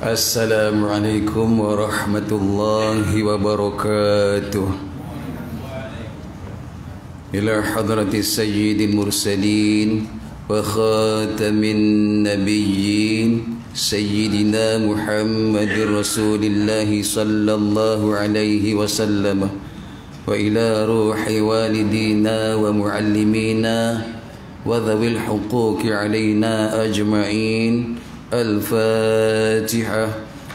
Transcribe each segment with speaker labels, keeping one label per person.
Speaker 1: Assalamualaikum warahmatullahi wabarakatuh. Ila hadratis sayyidil mursalin wa khatamin nabiyyin sayyidina Muhammadir Rasulillahi sallallahu alaihi wasallam wa ila ruhi walidina wa muallimina wa dhawil huquqi alaina ajma'in. الفاتحة.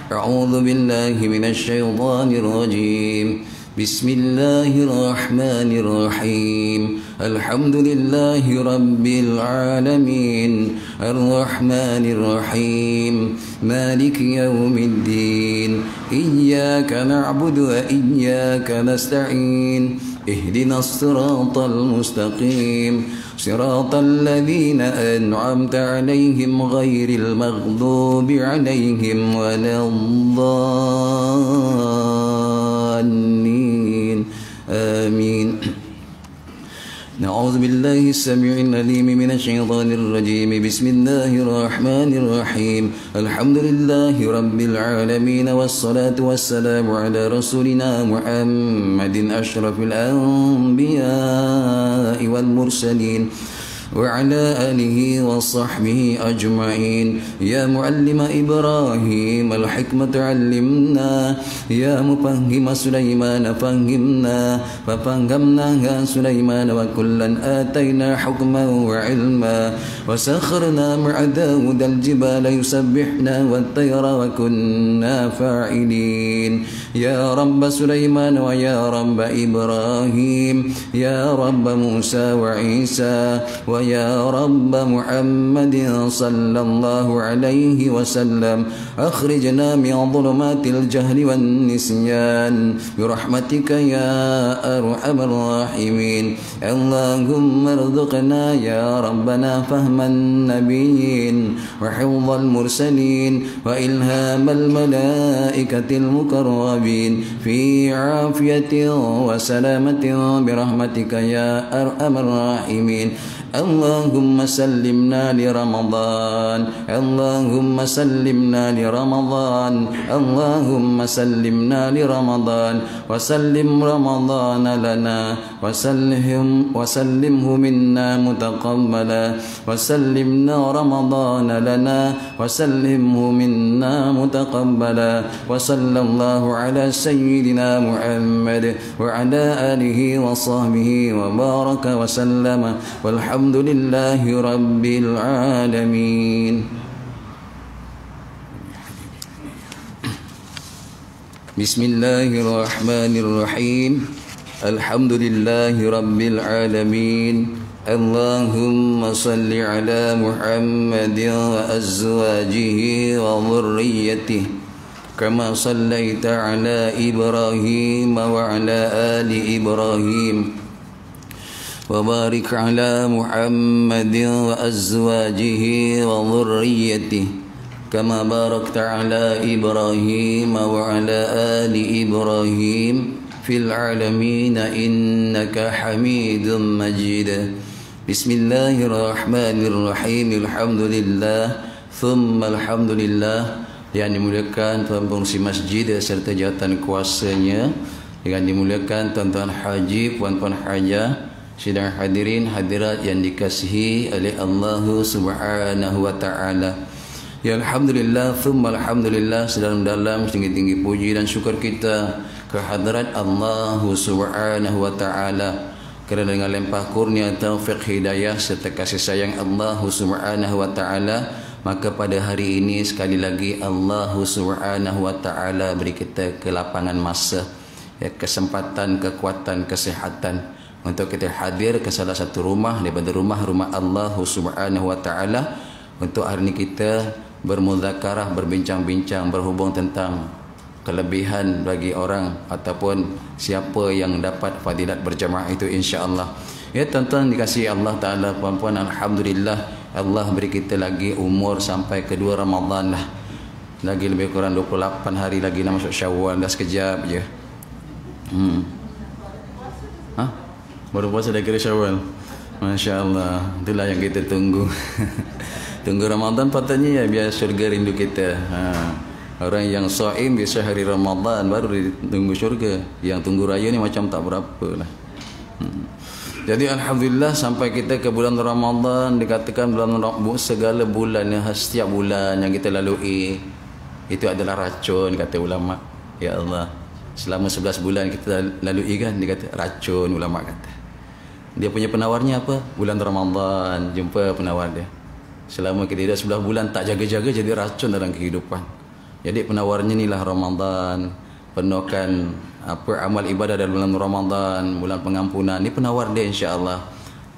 Speaker 1: أعوذ بالله من الشيطان الرجيم. بسم الله الرحمن الرحيم. الحمد لله رب العالمين الرحمن الرحيم مالك يوم الدين إياك نعبد وإياك نستعين اهدنا الصراط المستقيم صراط الذين أنعمت عليهم غير المغضوب عليهم ولا الضالين آمين. نعوذ بالله السميع العليم من الشيطان الرجيم. بسم الله الرحمن الرحيم. الحمد لله رب العالمين والصلاة والسلام على رسولنا محمد أشرف الأنبياء والمرسلين وعلى آله وصحبه أجمعين. يا معلم إبراهيم الحكمة علمنا يا مفهم سليمان فهمنا ففهمناها سليمان وكلا آتينا حكما وعلما وسخرنا مع داود الجبال يسبحنا والطير وكنا فاعلين. يا رب سليمان ويا رب إبراهيم يا رب موسى وعيسى ويا رب محمد صلى الله عليه وسلم أخرجنا من ظلمات الجهل والنسيان برحمتك يا أرحم الراحمين. اللهم ارزقنا يا ربنا فهم النبيين وحفظ المرسلين وإلهام الملائكة المقربين في عافية وسلامة برحمتك يا أرحم الراحمين. اللهم سلمنا لرمضان اللهم سلمنا لرمضان اللهم سلمنا لرمضان وسلم رمضان لنا وسلمه منا متقبلا وسلمنا رمضان لنا وسلمه منا متقبلا. وصلى الله على سيدنا محمد وعلى آله وصحبه وبارك وسلم والحمد لله رب العالمين. بسم الله الرحمن الرحيم. الحمد لله رب العالمين. اللهم صل على محمد وأزواجه وذريته كما صليت على إبراهيم وعلى آل إبراهيم وبارك على محمد وأزواجه وذريته كما باركت على إبراهيم وعلى آل إبراهيم في العالمين إنك حميد مجيد. بسم الله الرحمن الرحيم. الحمد لله ثم الحمد لله. Yang dimuliakan tuan pengurus masjid serta jawatan kuasanya, yang dimuliakan tuan-tuan haji, puan-puan hajah, sidang hadirin hadirat yang dikasihi oleh Allah Subhanahu wa taala. Ya alhamdulillah thumma alhamdulillah, sedalam-dalam tinggi-tinggi puji dan syukur kita kehadrat Allah Subhanahu wa taala kerana dengan limpah kurnia taufik hidayah serta kasih sayang Allah Subhanahu wa taala, maka pada hari ini sekali lagi Allah Subhanahu wa taala beri kita kelapangan masa, kesempatan, kekuatan, kesihatan untuk kita hadir ke salah satu rumah daripada rumah-rumah Allah Subhanahu wa taala untuk hari ini kita bermuzakarah, berbincang-bincang berhubung tentang kelebihan bagi orang ataupun siapa yang dapat fadilat berjamaah itu insya-Allah. Ya tuan-tuan dikasihi Allah taala, puan-puan, alhamdulillah Allah beri kita lagi umur sampai kedua Ramadan lah. Lagi lebih kurang 28 hari lagi nak masuk Syawal, dah sekejap je. Baru puasa dah kira Syawal. Masya Allah, itulah yang kita tunggu. Tunggu Ramadan patutnya ya biar syurga rindu kita. Orang yang shaim bisa hari Ramadan baru tunggu syurga. Yang tunggu raya ni macam tak berapa lah. Jadi alhamdulillah sampai kita ke bulan Ramadan, dikatakan bulan segala bulan, setiap bulan yang kita lalui itu adalah racun, kata ulama. Ya Allah, selama 11 bulan kita lalui kan, dia kata racun, ulama kata. Dia punya penawarnya apa? Bulan Ramadan, jumpa penawar dia. Selama kita dah 11 bulan tak jaga-jaga, jadi racun dalam kehidupan. Jadi penawarnya inilah Ramadan. Penuhkan apa amal ibadah dalam bulan Ramadan, bulan pengampunan. Ini penawar dia insya-Allah.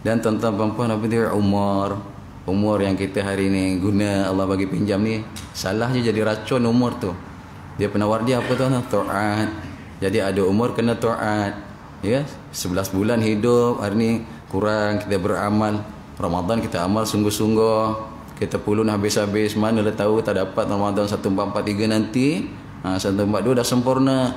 Speaker 1: Dan tuan-tuan puan-puan, apa dia umur yang kita hari ini guna Allah bagi pinjam ni, salah je jadi racun umur tu. Dia penawar dia apa tuan? Taat. Jadi ada umur kena taat. Ya, 11 bulan hidup, hari ni kurang kita beramal. Ramadan kita amal sungguh-sungguh. Kita pulun habis-habis, mana dah tahu tak dapat Ramadan 1443 nanti. 142 dah sempurna.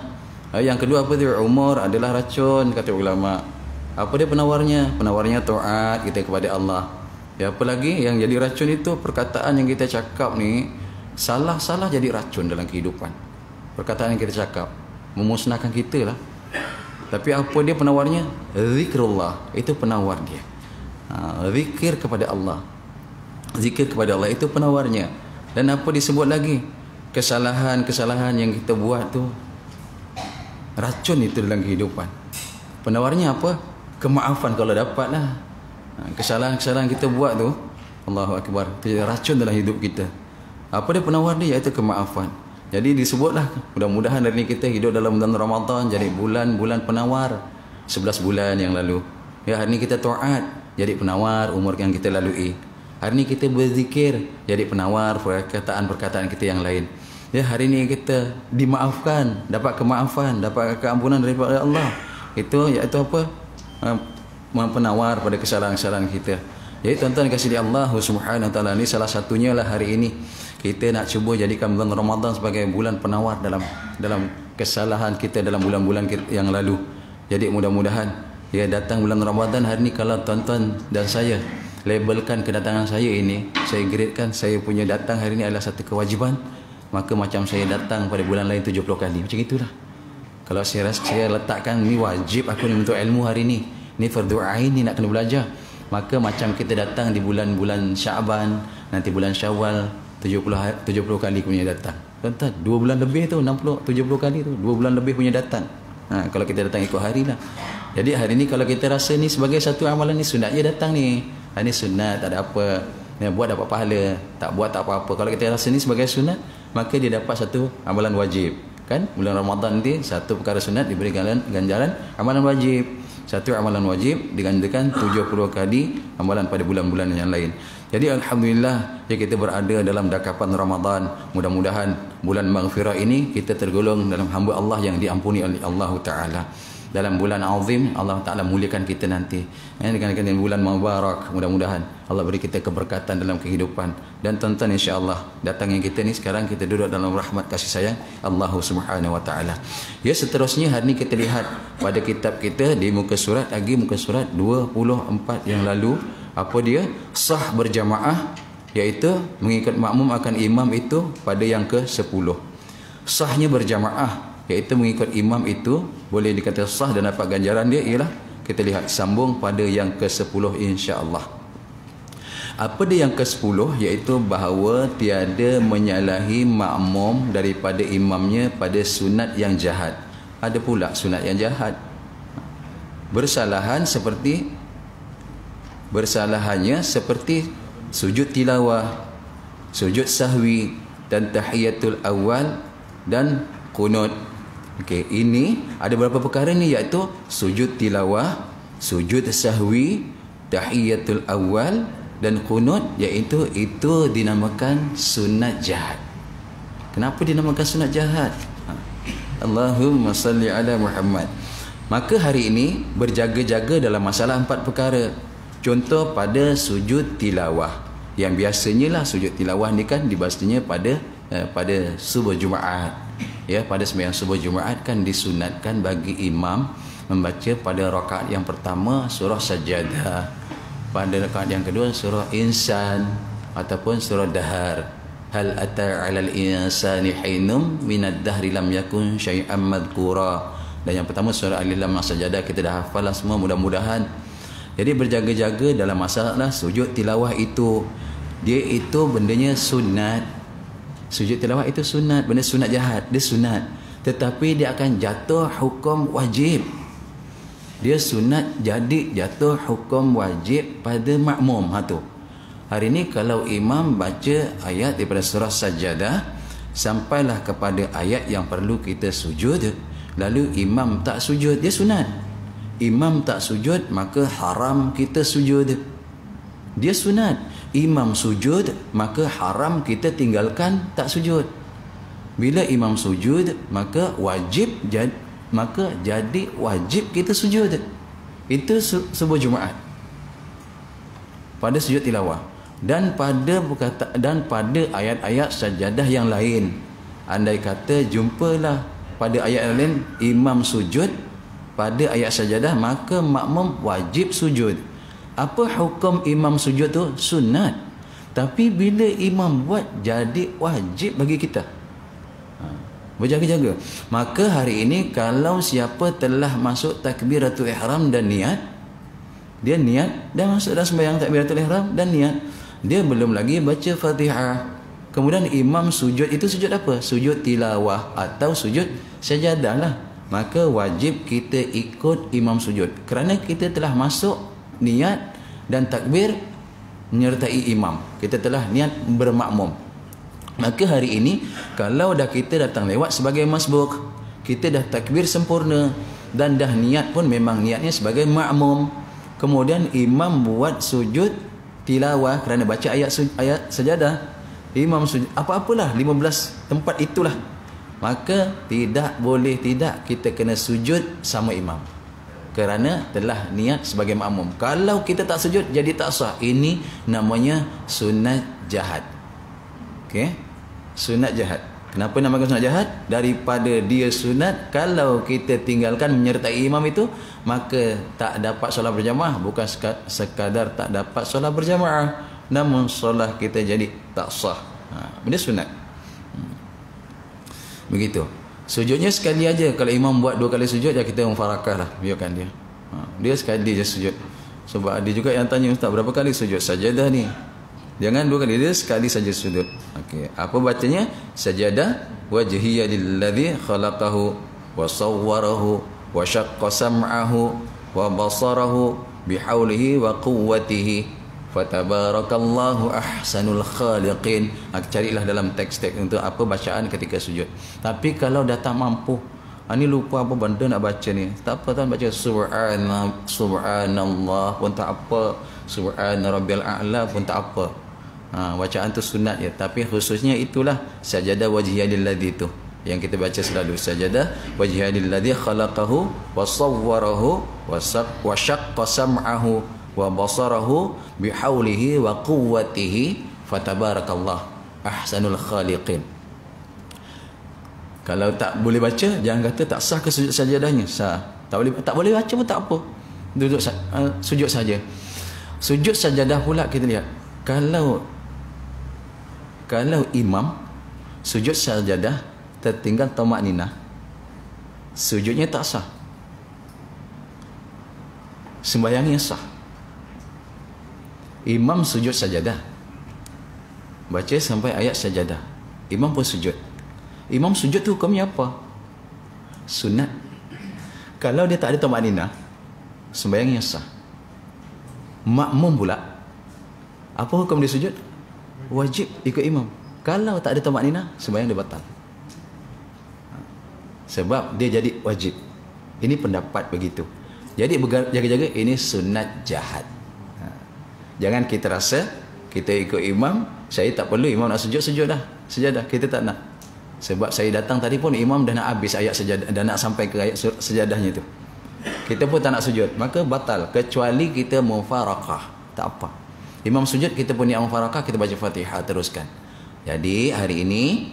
Speaker 1: Yang kedua apa dia? Umur adalah racun, kata ulama. Apa dia penawarnya? Penawarnya taat kita kepada Allah. Ya, apa lagi yang jadi racun itu perkataan yang kita cakap ni salah-salah jadi racun dalam kehidupan. Perkataan yang kita cakap memusnahkan kita lah. Tapi apa dia penawarnya? Zikrullah, itu penawar dia. Zikir kepada Allah. Zikir kepada Allah itu penawarnya. Dan apa disebut lagi? Kesalahan-kesalahan yang kita buat tu racun itu dalam kehidupan. Penawarnya apa? Kemaafan kalau dapat lah. Kesalahan-kesalahan kita buat tu, Allahu Akbar, itu racun dalam hidup kita. Apa dia penawar dia? Iaitu kemaafan. Jadi disebutlah, mudah-mudahan hari ini kita hidup dalam bulan Ramadan, jadi bulan-bulan penawar. 11 bulan yang lalu, ya, hari ini kita taat, jadi penawar umur yang kita lalui. Hari ini kita berzikir, jadi penawar perkataan-perkataan kita yang lain. Ya, hari ini kita dimaafkan, dapat kemaafan, dapat keampunan daripada Allah. Itu iaitu apa? Penawar pada kesalahan-kesalahan kita. Jadi tuan-tuan kasih di Allah Subhanahu wa taala, ni salah satunya lah hari ini kita nak cuba jadikan bulan Ramadan sebagai bulan penawar dalam kesalahan kita dalam bulan-bulan yang lalu. Jadi mudah-mudahan ya datang bulan Ramadan hari ini, kalau tuan-tuan dan saya labelkan kedatangan saya ini, saya gradekan saya punya datang hari ini adalah satu kewajiban, maka macam saya datang pada bulan lain 70 kali. Macam itulah. Kalau saya letakkan ni wajib aku ni untuk ilmu hari ni, ni fardu ain, ni nak kena belajar, maka macam kita datang di bulan-bulan Syaban, nanti bulan Syawal 70 kali punya datang. Tuan-tuan, 2 bulan lebih tu 70 kali tu, 2 bulan lebih punya datang. Kalau kita datang ikut hari lah. Jadi hari ni kalau kita rasa ni sebagai satu amalan ni sunatnya datang ni. Ini sunat, tak ada apa. Ya, buat dapat pahala, tak buat tak apa-apa. Kalau kita rasa ni sebagai sunat, maka dia dapat satu amalan wajib. Kan? Bulan Ramadan nanti satu perkara sunat diberi ganjaran amalan wajib. Satu amalan wajib digandakan 70 kali amalan pada bulan-bulan yang lain. Jadi alhamdulillah ya kita berada dalam dakapan Ramadan. Mudah-mudahan bulan maghfirah ini kita tergolong dalam hamba Allah yang diampuni oleh Allah Taala. Dalam bulan azim Allah Taala muliakan kita nanti. Dengan bulan mubarak, mudah-mudahan Allah beri kita keberkatan dalam kehidupan. Dan tuan-tuan insya-Allah datangnya kita ni sekarang kita duduk dalam rahmat kasih sayang Allah Subhanahu wa taala. Ya, seterusnya hari ni kita lihat pada kitab kita di muka surat 24 yang lalu, apa dia? Sah berjamaah, iaitu mengikut makmum akan imam itu pada yang ke-10. Sahnya berjamaah iaitu mengikut imam itu boleh dikata sah dan dapat ganjaran dia ialah kita lihat sambung pada yang ke-10 insya-Allah. Apa dia yang ke-10? Iaitu bahawa tiada menyalahi makmum daripada imamnya pada sunat yang jahat. Ada pula sunat yang jahat. Bersalahannya seperti sujud tilawah, sujud sahwi dan tahiyatul awal dan qunut. Okey, ini ada beberapa perkara ni, iaitu sujud tilawah, sujud sahwi, tahiyatul awal dan qunut, iaitu itu dinamakan sunat jahat. Kenapa dinamakan sunat jahat? Allahumma salli ala Muhammad. Maka hari ini berjaga-jaga dalam masalah 4 perkara. Contoh pada sujud tilawah, yang biasanya lah sujud tilawah ni kan dibahasnya pada subuh Jumaat. Ya, pada sembahyang subuh Jumaat kan disunatkan bagi imam membaca pada rakaat yang pertama surah Sajadah, pada rakaat yang kedua surah Insan ataupun surah Dahar. hal ata 'alal insani hinum minad dahri lam yakun syai'an madhkura. Dan yang pertama surah Al-Lam As-Sajadah kita dah hafal lah semua mudah-mudahan. Jadi berjaga-jaga dalam masalah sujud tilawah itu. Dia itu bendanya sunat. Sujud tilawah itu sunat, benda sunat jahat, dia sunat. Tetapi dia akan jatuh hukum wajib. Dia sunat jadi jatuh hukum wajib pada makmum. Tu. Hari ini kalau imam baca ayat daripada surah Sajadah sampailah kepada ayat yang perlu kita sujud, lalu imam tak sujud, dia sunat. Imam tak sujud maka haram kita sujud. Dia sunat. Imam sujud maka haram kita tinggalkan tak sujud. Bila imam sujud maka jadi wajib kita sujud. Itu sebuah Jumaat pada sujud tilawah. Dan pada ayat-ayat sajadah yang lain, andai kata jumpalah pada ayat yang lain imam sujud pada ayat sajadah, maka makmum wajib sujud. Apa hukum imam sujud tu? Sunat. Tapi bila imam buat jadi wajib bagi kita. Berjaga-jaga. Maka hari ini kalau siapa telah masuk takbiratul ihram dan niat, dia niat dan masuk dalam sembahyang takbiratul ihram dan niat, dia belum lagi baca Fatihah. Kemudian imam sujud itu sujud apa? Sujud tilawah atau sujud sajadah lah. Maka wajib kita ikut imam sujud kerana kita telah masuk niat dan takbir menyertai imam. Kita telah niat bermakmum. Maka hari ini kalau dah kita datang lewat sebagai masbuk, kita dah takbir sempurna dan dah niat pun memang niatnya sebagai makmum. Kemudian imam buat sujud tilawah kerana baca ayat sajadah. Imam sujud apa-apalah 15 tempat itulah. Maka tidak boleh tidak kita kena sujud sama imam. Kerana telah niat sebagai makmum. Kalau kita tak sujud jadi tak sah. Ini namanya sunat jahat. Okey? Sunat jahat. Kenapa namakan sunat jahat? Daripada dia sunat, kalau kita tinggalkan menyertai imam itu, maka tak dapat solat berjamaah. Bukan sekadar tak dapat solat berjamaah, namun solat kita jadi tak sah. Benda sunat. Begitu. Sujudnya sekali aja. Kalau imam buat 2 kali sujud, ya kita mufarakah lah. Biarkan dia. Dia sekali je sujud. Sebab ada juga yang tanya, Ustaz berapa kali sujud sajadah ni? Jangan 2 kali, dia sekali saja sujud. Okey, apa bacanya? Sajadah wajhiya lilladzi khalaqahu wa sawwarahu wa syaqqa sam'ahu wa basarahu bihaulihi wa quwwatihi fatabarakallahu ahsanul khaliqin. Carilah dalam teks-teks untuk apa bacaan ketika sujud. Tapi kalau dah tak mampu, ni lupa apa benda nak baca ni, tak apa, tuan baca subhanallah pun tak apa, subhana rabbil a'la pun tak apa. Bacaan tu sunat ya, tapi khususnya itulah sajadah wajhiya lilladzi tu yang kita baca selalu. Sajadah wajhiya lilladzi khalaqahu wa sawwarahu wa syaqqa sam'ahu wa basarahu bihaulihi wa quwwatihi fatabarakallah ahsanul khaliqin. Kalau tak boleh baca, jangan kata tak sah ke sujud sajadahnya. Sah. Tak boleh baca pun tak apa, duduk sujud saja. Sujud sajadah pula kita lihat, kalau imam sujud sajadah tertinggal tamakninah, sujudnya tak sah, sembahyangnya sah. Imam sujud sajadah, baca sampai ayat sajadah, imam pun sujud. Imam sujud tu hukumnya apa? Sunat. Kalau dia tak ada tamakninah, sembahyangnya sah. Makmum pula, apa hukum dia sujud? Wajib ikut imam. Kalau tak ada tamakninah, sembahyang dia batal. Sebab dia jadi wajib. Ini pendapat begitu. Jadi jaga-jaga, ini sunat jahat. Jangan kita rasa kita ikut imam, saya tak perlu imam nak sujud dah. Sejadah kita tak nak. Sebab saya datang tadi pun imam dah nak habis ayat sejadah, dah nak sampai ke ayat sejadahnya tu. Kita pun tak nak sujud, maka batal. Kecuali kita mufarakah, tak apa. Imam sujud, kita pun niat mufarakah, kita baca Fatihah teruskan. Jadi hari ini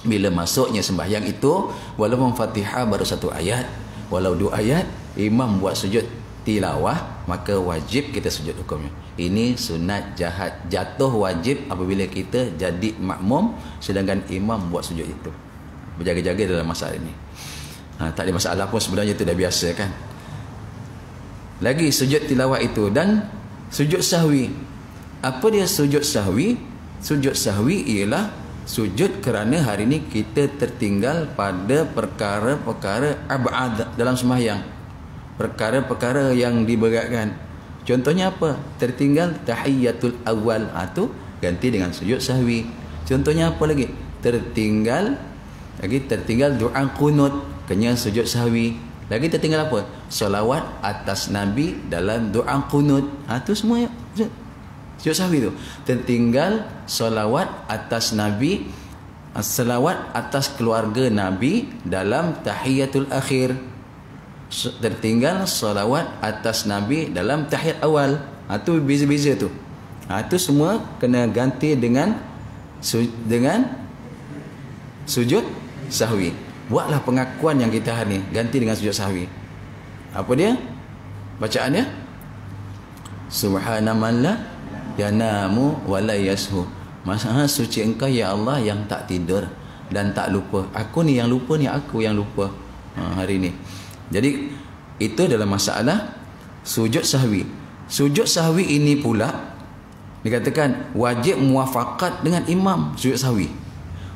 Speaker 1: bila masuknya sembahyang itu, walaupun Fatihah baru 1 ayat, walau 2 ayat, imam buat sujud tilawah, maka wajib kita sujud hukumnya. Ini sunat jahat, jatuh wajib apabila kita jadi makmum sedangkan imam buat sujud itu. Berjaga-jaga dalam masalah ini. Tak ada masalah pun sebenarnya, itu dah biasa kan. Lagi sujud tilawah itu dan sujud sahwi. Apa dia sujud sahwi? Sujud sahwi ialah sujud kerana hari ini kita tertinggal pada perkara-perkara ab'ad dalam sembahyang. Perkara-perkara yang diberatkan. Contohnya apa? Tertinggal tahiyyatul awal. Itu ganti dengan sujud sahwi. Contohnya apa lagi? Tertinggal doa qunut, kena sujud sahwi. Lagi tertinggal apa? Solawat atas Nabi dalam doa qunut. Itu semua sujud sahwi tu. Tertinggal solawat atas Nabi, selawat atas keluarga Nabi dalam tahiyatul akhir. Tertinggal solawat atas Nabi dalam tahiyat awal. Itu beza-beza tu. Itu semua kena ganti dengan sujud sahwi. Buatlah pengakuan yang kita hari ni, ganti dengan sujud sahwi. Apa dia? Bacaannya? Subhana man la yanamu wa la yashu. Maha suci engkau ya Allah yang tak tidur dan tak lupa. Aku ni yang lupa ni, aku yang lupa hari ni. Jadi itu dalam masalah sujud sahwi. Sujud sahwi ini pula dikatakan wajib muafakat dengan imam sujud sahwi.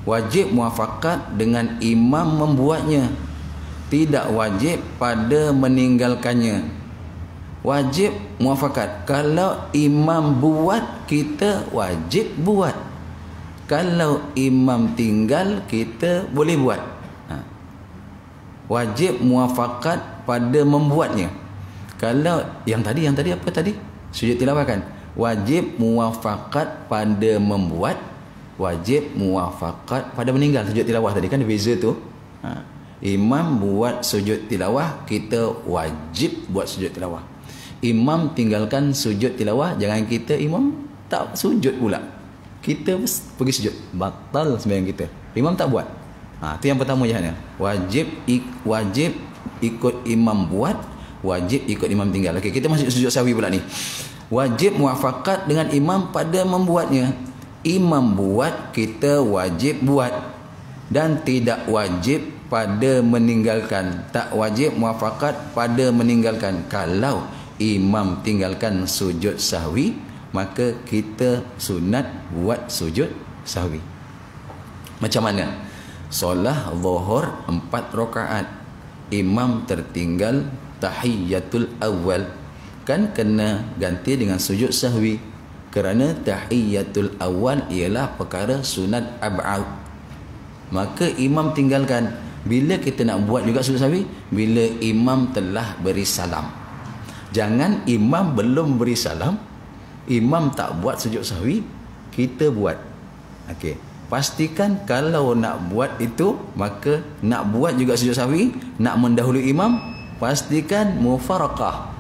Speaker 1: Wajib muafakat dengan imam membuatnya. Tidak wajib pada meninggalkannya. Wajib muafakat. Kalau imam buat, kita wajib buat. Kalau imam tinggal, kita boleh buat. Wajib muafakat pada membuatnya. Kalau yang tadi apa tadi? Sujud tilawah kan? Wajib muafakat pada membuat, wajib muafakat pada meninggal. Sujud tilawah tadi kan beza tu. Imam buat sujud tilawah, kita wajib buat sujud tilawah. Imam tinggalkan sujud tilawah, jangan kita imam tak sujud pula, kita pergi sujud, batal sembahyang kita. Imam tak buat. Itu yang pertama jahatnya. Wajib ikut imam buat, wajib ikut imam tinggal. Okey, kita masuk sujud sahwi pula ni. Wajib muafakat dengan imam pada membuatnya. Imam buat, kita wajib buat. Dan tidak wajib pada meninggalkan. Tak wajib muafakat pada meninggalkan. Kalau imam tinggalkan sujud sahwi, maka kita sunat buat sujud sahwi. Macam mana? Solat zuhur 4 rakaat, imam tertinggal tahiyyatul awal, kan kena ganti dengan sujud sahwi. Kerana tahiyyatul awal ialah perkara sunat ab'ad, maka imam tinggalkan. Bila kita nak buat juga sujud sahwi? Bila imam telah beri salam. Jangan imam belum beri salam, imam tak buat sujud sahwi, kita buat. Okey, pastikan kalau nak buat itu, maka nak buat juga sujud sahwi, nak mendahului imam, pastikan mufaraqah.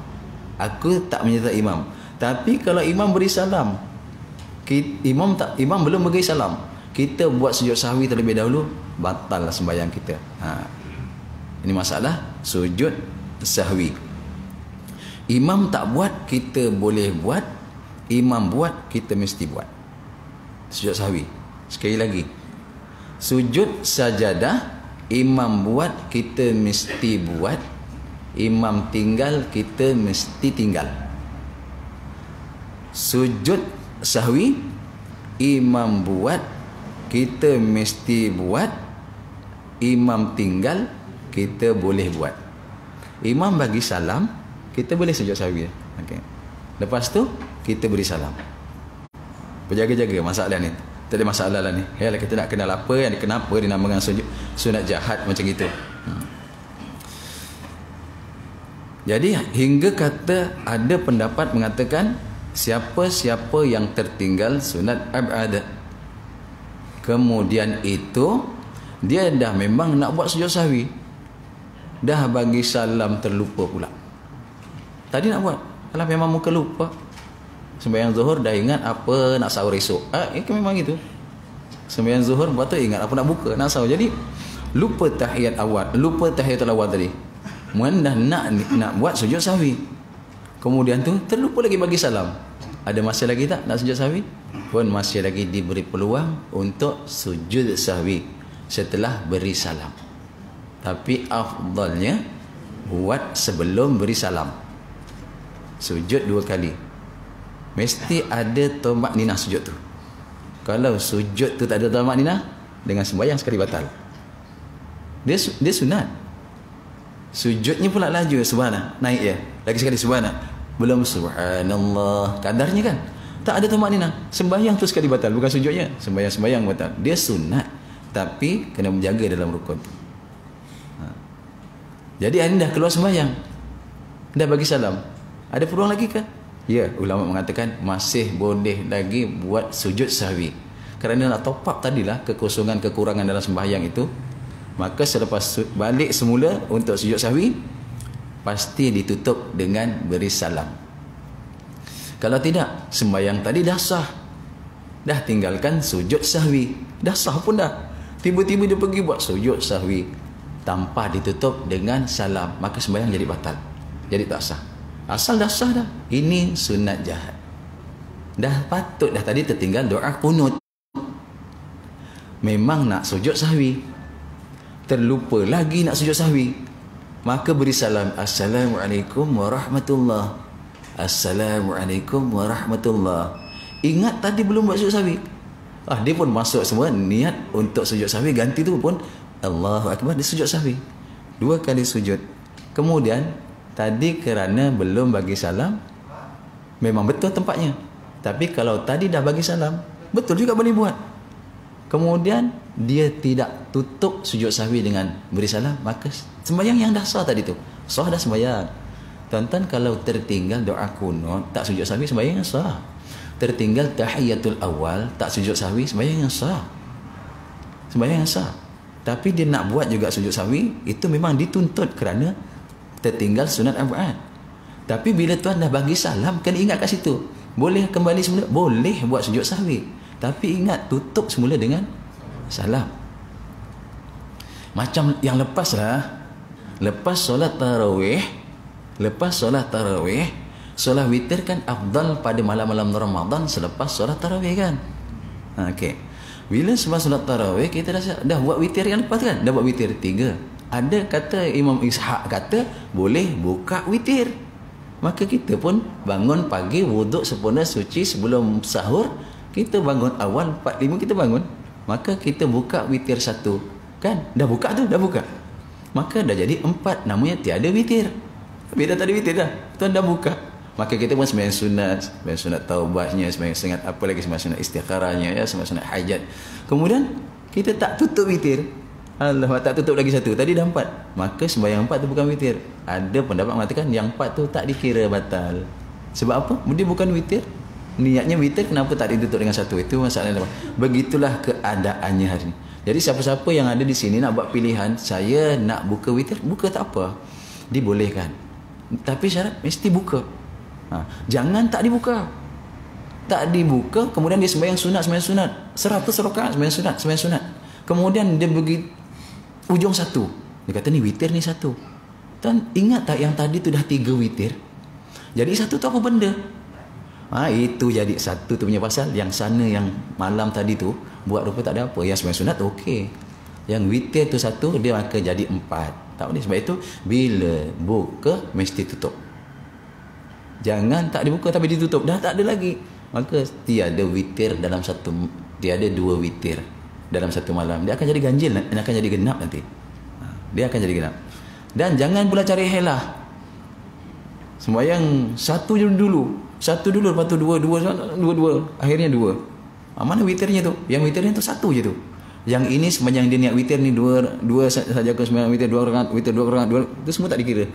Speaker 1: Aku tak menyertai imam. Tapi kalau imam beri salam, imam belum beri salam, kita buat sujud sahwi terlebih dahulu, batal sembahyang kita. Ini masalah sujud sahwi. Imam tak buat, kita boleh buat. Imam buat, kita mesti buat sujud sahwi. Sekali lagi, sujud sajadah, imam buat, kita mesti buat. Imam tinggal, kita mesti tinggal. Sujud sahwi, imam buat, kita mesti buat. Imam tinggal, kita boleh buat. Imam bagi salam, kita boleh sujud sahwi. Okay. Lepas tu kita beri salam. Berjaga-jaga masalah ni. Tak ada masalah lah ni. Yalah, kita nak kenal apa yang kenapa dinamakan sunat jahat macam itu. Jadi hingga kata ada pendapat mengatakan siapa-siapa yang tertinggal sunat ab'ad, kemudian itu dia dah memang nak buat sujud sahwi, dah bagi salam terlupa pula. Tadi nak buat, kalau memang muka lupa, sembahyang zuhur dah ingat apa nak sahur esok. Itu memang gitu. Sembahyang zuhur buat tu ingat apa nak buka, nak sahur. Jadi lupa tahiyat awal, lupa tahiyatul awal tadi. Dah nak buat sujud sahwi. Kemudian tu terlupa lagi bagi salam. Ada masa lagi tak nak sujud sahwi? Pun masih lagi diberi peluang untuk sujud sahwi setelah beri salam. Tapi afdalnya buat sebelum beri salam. Sujud 2 kali. Mesti ada tamak ninah sujud tu. Kalau sujud tu tak ada tamak ninah, dengan sembahyang sekali batal. Dia sunat. Sujudnya pula laju, subhanallah, naik ya. Lagi sekali subhanallah. Belum subhanallah, kadarnya kan. Tak ada tamak ninah. Sembahyang tu sekali batal, bukan sujudnya. Sembahyang batal. Dia sunat, tapi kena menjaga dalam rukun tu. Jadi anda dah keluar sembahyang, dah bagi salam, ada peluang lagi ke? Ya, ulama mengatakan masih boleh lagi buat sujud sahwi. Kerana nak top up tadilah kekosongan, kekurangan dalam sembahyang itu. Maka selepas balik semula untuk sujud sahwi, pasti ditutup dengan beri salam. Kalau tidak, sembahyang tadi dah sah, dah tinggalkan sujud sahwi, dah sah pun dah. Tiba-tiba dia pergi buat sujud sahwi tanpa ditutup dengan salam, maka sembahyang jadi batal, jadi tak sah. Asal dah sah dah. Ini sunat jahat. Dah patut dah tadi tertinggal doa kunut. Memang nak sujud sahwi, terlupa lagi nak sujud sahwi, maka beri salam, Assalamualaikum warahmatullahi. Assalamualaikum warahmatullahi. Ingat tadi belum buat sujud sahwi. Dia pun masuk semua niat untuk sujud sahwi, ganti tu pun Allahu Akbar, dia sujud sahwi 2 kali sujud. Kemudian tadi kerana belum bagi salam, memang betul tempatnya. Tapi kalau tadi dah bagi salam, betul juga boleh buat. Kemudian dia tidak tutup sujud sahwi dengan beri salam, maka sembahyang yang dah sah tadi tu, sah dah sembahyang. Tuan-tuan, kalau tertinggal doa kunut tak sujud sahwi, sembahyang yang sah. Tertinggal tahiyatul awal tak sujud sahwi, sembahyang yang sah. Sembahyang yang sah. Tapi dia nak buat juga sujud sahwi, itu memang dituntut kerana tertinggal sunat ab'ad. Tapi bila tuan dah bagi salam, kena ingat kat situ. Boleh kembali semula, boleh buat sujud sahwi, tapi ingat tutup semula dengan salam. Macam yang lepas lah, lepas solat tarawih, solat witir kan afdal pada malam-malam Ramadan selepas solat tarawih kan. Okey. Bila selepas solat tarawih kita dah buat witir yang lepas kan, dah buat witir 3. Ada kata Imam Ishaq kata boleh buka witir. Maka kita pun bangun pagi, wuduk sempurna suci sebelum sahur, kita bangun awal 4:05 kita bangun, maka kita buka witir 1 kan, dah buka tu, dah buka, maka dah jadi 4, namanya tiada witir. Bila tak ada witir dah, tuan dah buka, maka kita pun sembahyang sunat taubatnya, sembahyang sunat apa lagi, sembahyang sunat istikharahnya ya, sembahyang sunat hajat. Kemudian kita tak tutup witir, Allah tak tutup lagi 1, tadi dah 4, maka sembahyang 4 tu bukan witir. Ada pendapat mengatakan yang 4 tu tak dikira batal. Sebab apa? Dia bukan witir. Niatnya witir, kenapa tak ditutup dengan 1? Itu masalahnya. Begitulah keadaannya hari ini. Jadi siapa-siapa yang ada di sini nak buat pilihan, saya nak buka witir, buka tak apa, dibolehkan. Tapi syarat mesti buka. Jangan tak dibuka. Tak dibuka, kemudian dia sembahyang sunat 100 rakaat sembahyang sunat. Kemudian dia pergi ujung 1. Dia kata ni witir ni 1. Tuan ingat tak yang tadi tu dah 3 witir? Jadi 1 tu apa benda? Itu jadi 1 tu punya pasal. Yang sana yang malam tadi tu buat rupa tak ada apa. Yang sembahyang sunat okey. Yang witir tu 1 dia akan jadi 4. Tak boleh. Sebab itu bila buka mesti tutup. Jangan tak dibuka tapi ditutup, dah tak ada lagi. Maka tiada witir dalam tiada 2 witir dalam 1 malam. Dia akan jadi ganjil, dia akan jadi genap nanti. Dia akan jadi genap. Dan jangan pula cari helah. Sembahyang 1 dulu, lepas tu 2, akhirnya 2. Mana witirnya tu? Yang witirnya tu 1 je tu. Yang ini sembahyang dia niat witir ni 2 saja ke sembahyang witir 2 rakaat, witir 2 rakaat, itu semua tak dikira.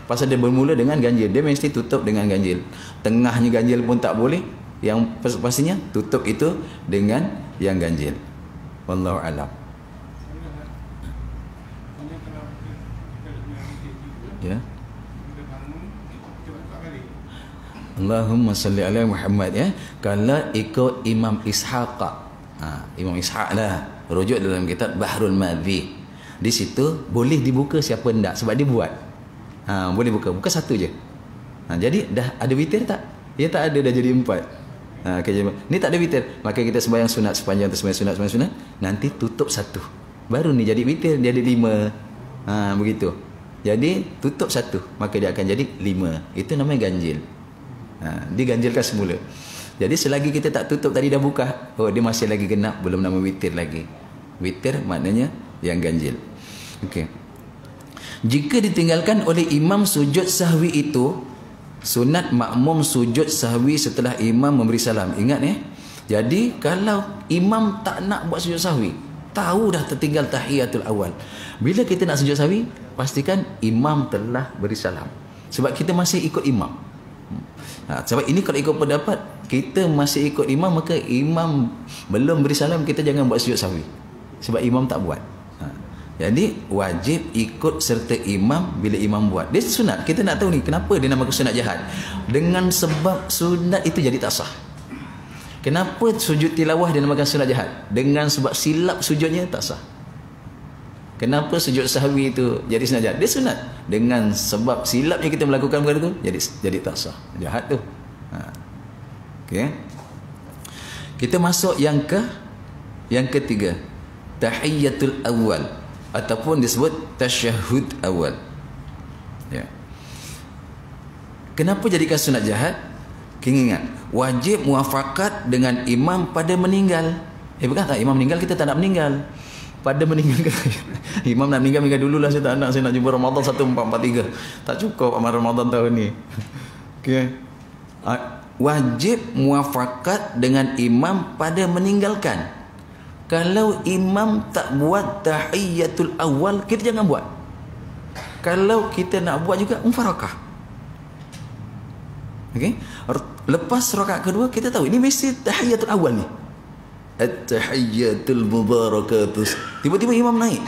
Speaker 1: Pasal dia bermula dengan ganjil, dia mesti tutup dengan ganjil. Tengahnya ganjil pun tak boleh. Yang pastinya tutup itu dengan yang ganjil. Wallahu a'lam. Ya. Allahumma salli ala Muhammad ya. Kalau ikut Imam Ishaq, Imam Ishaq lah, rujuk dalam kitab Bahrul Madhi. Di situ boleh dibuka siapa hendak sebab dia buat. Boleh buka 1 je. Jadi dah ada witir tak? Ya tak ada, dah jadi 4. Ni tak ada witir, maka kita sembahyang sunat sepanjang tu, sembahyang sunat, nanti tutup 1. Baru ni jadi witir, dia ada 5. Begitu. Jadi tutup 1, maka dia akan jadi 5. Itu namanya ganjil. Diganjilkan semula. Jadi selagi kita tak tutup tadi dah buka, dia masih lagi genap, belum nama witir lagi. Witir maknanya yang ganjil. Okey. Jika ditinggalkan oleh imam sujud sahwi itu, sunat makmum sujud sahwi setelah imam memberi salam. Ingat Jadi kalau imam tak nak buat sujud sahwi, tahu dah tertinggal tahiyatul awal, bila kita nak sujud sahwi, pastikan imam telah beri salam. Sebab kita masih ikut imam. Sebab ini kalau ikut pendapat kita masih ikut imam, maka imam belum beri salam, kita jangan buat sujud sahwi. Sebab imam tak buat. Jadi wajib ikut serta imam bila imam buat. Dia sunat. Kita nak tahu ni kenapa dia namakan sunat jahat. Dengan sebab sunat itu jadi tak sah. Kenapa sujud tilawah dia namakan sunat jahat? Dengan sebab silap sujudnya tak sah. Kenapa sujud sahwi itu jadi sunat jahat? Dia sunat. Dengan sebab silapnya kita melakukan perkara itu, jadi tak sah. Jahat tu. Okey. Kita masuk yang ketiga. Tahiyatul awal, ataupun disebut tasyahud awal. Kenapa jadikan sunat jahat? Ingat, wajib muafakat dengan imam pada meninggal. Bukan tak, imam meninggal kita tak nak meninggal. Pada meninggal imam nak meninggal dululah, saya tak nak, saya nak jumpa Ramadan 1443. Tak cukup amal Ramadan tahun ni. Okey. Wajib muafakat dengan imam pada meninggalkan. Kalau imam tak buat tahiyatul awal, kita jangan buat. Kalau kita nak buat juga, mufarakah. Okey? Lepas rakaat kedua, kita tahu ini mesti tahiyatul awal ni. At-tahiyyatul mubarakatus. Tiba-tiba imam naik.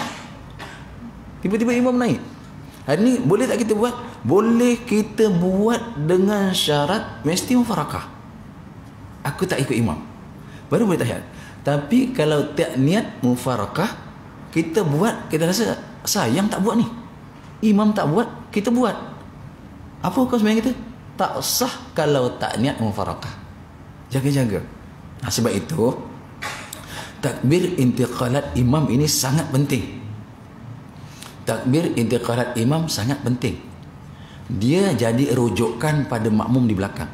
Speaker 1: Hari ni boleh tak kita buat? Boleh kita buat dengan syarat mesti mufarakah. Aku tak ikut imam, baru boleh tahiyat. Tapi kalau tak niat mufarakah, kita buat, kita rasa sayang tak buat ni, imam tak buat, kita buat. Apa hukum sembahyang kita? Tak sah kalau tak niat mufarakah. Jaga-jaga. Sebab itu takbir intiqalat imam ini sangat penting. Takbir intiqalat imam sangat penting. Dia jadi rujukan pada makmum di belakang.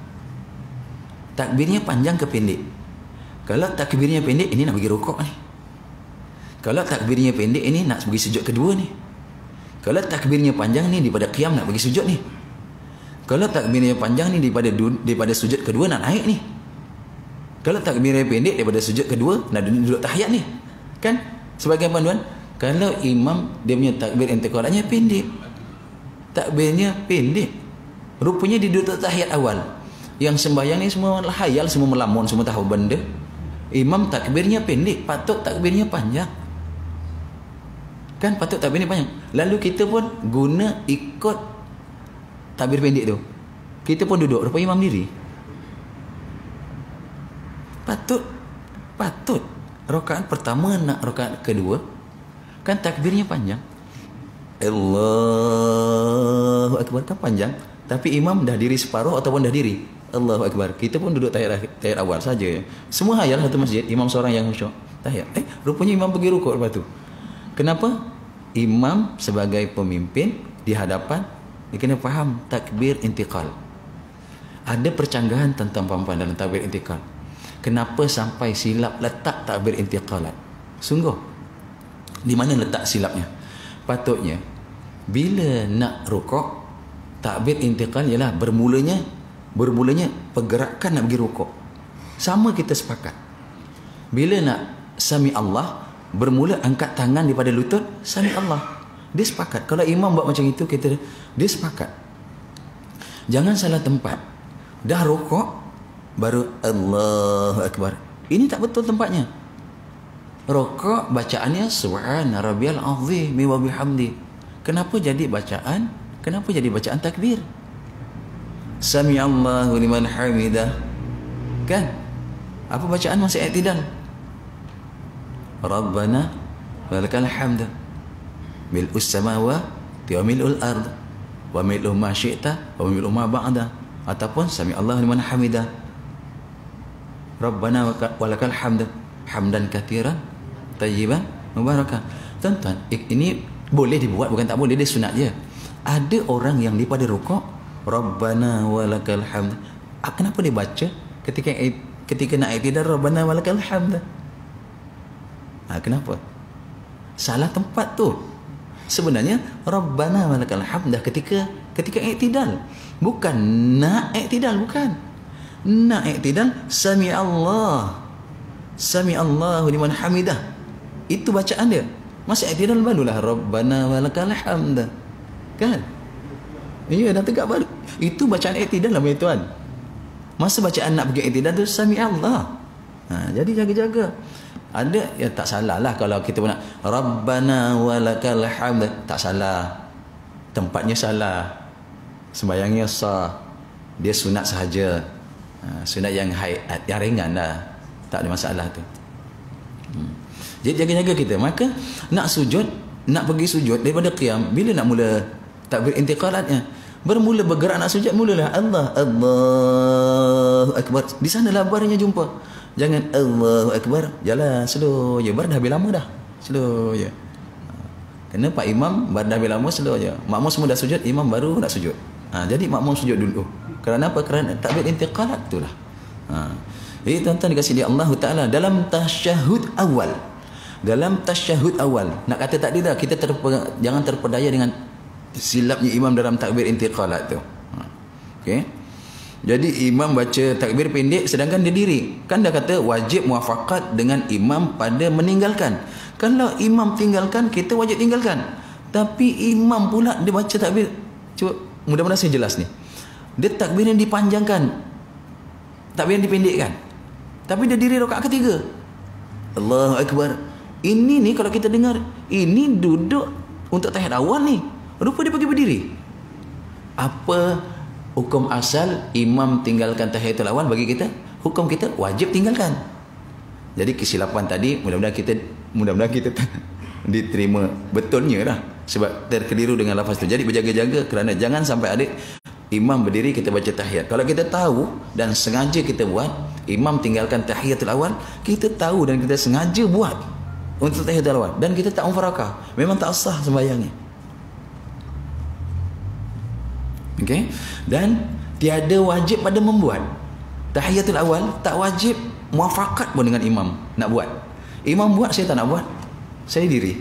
Speaker 1: Takbirnya panjang ke pendek? Kalau takbirnya pendek, ini nak bagi rukuk ni. Kalau takbirnya pendek, ini nak bagi sujud kedua ni. Kalau takbirnya panjang ni, daripada qiyam nak bagi sujud ni. Kalau takbirnya panjang ni, daripada sujud kedua nak naik ni. Kalau takbirnya pendek, daripada sujud kedua nak duduk tahiyat ni. Kan? Sebagai panduan, kalau imam dia punya takbir intiqalatnya pendek, takbirnya pendek, rupanya dia duduk tahiyat awal. Yang sembahyang ni semua hayal, semua melamun, semua tahu benda. Imam takbirnya pendek, patut takbirnya panjang. Kan patut takbirnya panjang. Lalu kita pun guna ikut takbir pendek tu. Kita pun duduk, rupanya imam diri. Patut rakaat pertama nak rakaat kedua, kan takbirnya panjang. Allahu Akbar kan panjang, tapi imam dah diri separuh ataupun dah diri. Allahu Akbar. Kita pun duduk tahiyat awal saja. Semua hayal satu masjid, imam seorang yang khusyuk. Tahiyat. Rupanya imam pergi rukuk lepas tu. Kenapa? Imam sebagai pemimpin di hadapan, dia kena faham takbir intiqal. Ada percanggahan tentang pemahaman dalam takbir intiqal. Kenapa sampai silap letak takbir intiqalat? Sungguh, di mana letak silapnya? Patutnya bila nak rukuk, takbir intiqal ialah bermulanya pergerakan nak pergi rukuk. Sama kita sepakat. Bila nak sami Allah, bermula angkat tangan daripada lutut, sami Allah. Dia sepakat. Kalau imam buat macam itu, dia sepakat. Jangan salah tempat. Dah rukuk baru Allahu Akbar. Ini tak betul tempatnya. Rukuk bacaannya subhana rabbiyal azim wa bihamdi. Kenapa jadi bacaan takbir? Sami Allahu liman hamidah. Kan? Apa bacaan masih i'tidal? Rabbana walakal hamd mil'us samawati wa mil'ul ard wa mithluhu ma syi'ta wa mithluhu ma ba'da, ataupun sami Allahu liman hamidah, Rabbana walakal hamd, hamdan katsiran tayyiban mubarakan. Tuan-tuan, ini boleh dibuat, bukan tak boleh, dia sunat je. Ada orang yang daripada rukuk Rabbana walakal hamd, kenapa dia baca ketika nak i'tidal Rabbana walakal hamd? Kenapa? Salah tempat tu. Sebenarnya Rabbana walakal hamd ketika i'tidal, bukan nak i'tidal, bukan. Nak i'tidal sami Allahu liman hamidah, itu bacaan dia. Masa i'tidal barulah Rabbana walakal hamd, kan? Ya, dah tegak baru. Itu bacaan i'tidal lah, tuan. Masa bacaan nak pergi i'tidal tu sami Allah. Jadi jaga-jaga. Ada ya, tak salah lah kalau kita nak Rabbana walakal hamd, tak salah. Tempatnya salah, sembahyangnya sah, dia sunat sahaja. Sunat yang ringan lah, tak ada masalah tu. Jadi jaga-jaga kita. Maka nak sujud, nak pergi sujud daripada qiyam, bila nak mula takbir intiqalatnya, bermula bergerak nak sujud, mulalah Allahu Akbar. Di sanalah barunya jumpa. Jangan Allahu Akbar, jalan slow je, baru dah habis lama dah, slow je. Kena Pak Imam baru dah habis lama, slow je. Makmum semua dah sujud, imam baru nak sujud. Jadi makmum sujud dulu. Kerana apa? Kerana takbir intiqalat itulah. Jadi tuan-tuan dikasihi Allah Ta'ala, dalam tasyahud awal, nak kata tadi dah, kita jangan terpedaya dengan silapnya imam dalam takbir intiqalat tu. Okey. Jadi imam baca takbir pendek sedangkan dia diri. Kan dah kata wajib muafakat dengan imam pada meninggalkan. Kalau imam tinggalkan, kita wajib tinggalkan. Tapi imam pula dia baca takbir, cuba mudah-mudahan saya jelas ni. Dia takbir yang dipanjangkan, takbir yang dipendekkan. Tapi dia diri rakaat ketiga. Allahu Akbar. Ini ni kalau kita dengar, ini duduk untuk tahiyat awal ni, rupa dia pergi berdiri. Apa hukum asal imam tinggalkan tahiyatul awal bagi kita? Hukum kita wajib tinggalkan. Jadi kesilapan tadi mudah-mudahan kita diterima betulnya lah, sebab terkeliru dengan lafaz tu. Jadi berjaga-jaga kerana jangan sampai ada imam berdiri kita baca tahiyat. Kalau kita tahu dan sengaja kita buat, imam tinggalkan tahiyatul awal, kita tahu dan kita sengaja buat untuk tahiyatul awal dan kita tak mufarakah, memang tak sah sembahyangnya. Okey, dan tiada wajib pada membuat tahiyatul awal, tak wajib muafakat pun dengan imam nak buat. Imam buat, saya tak nak buat, saya diri.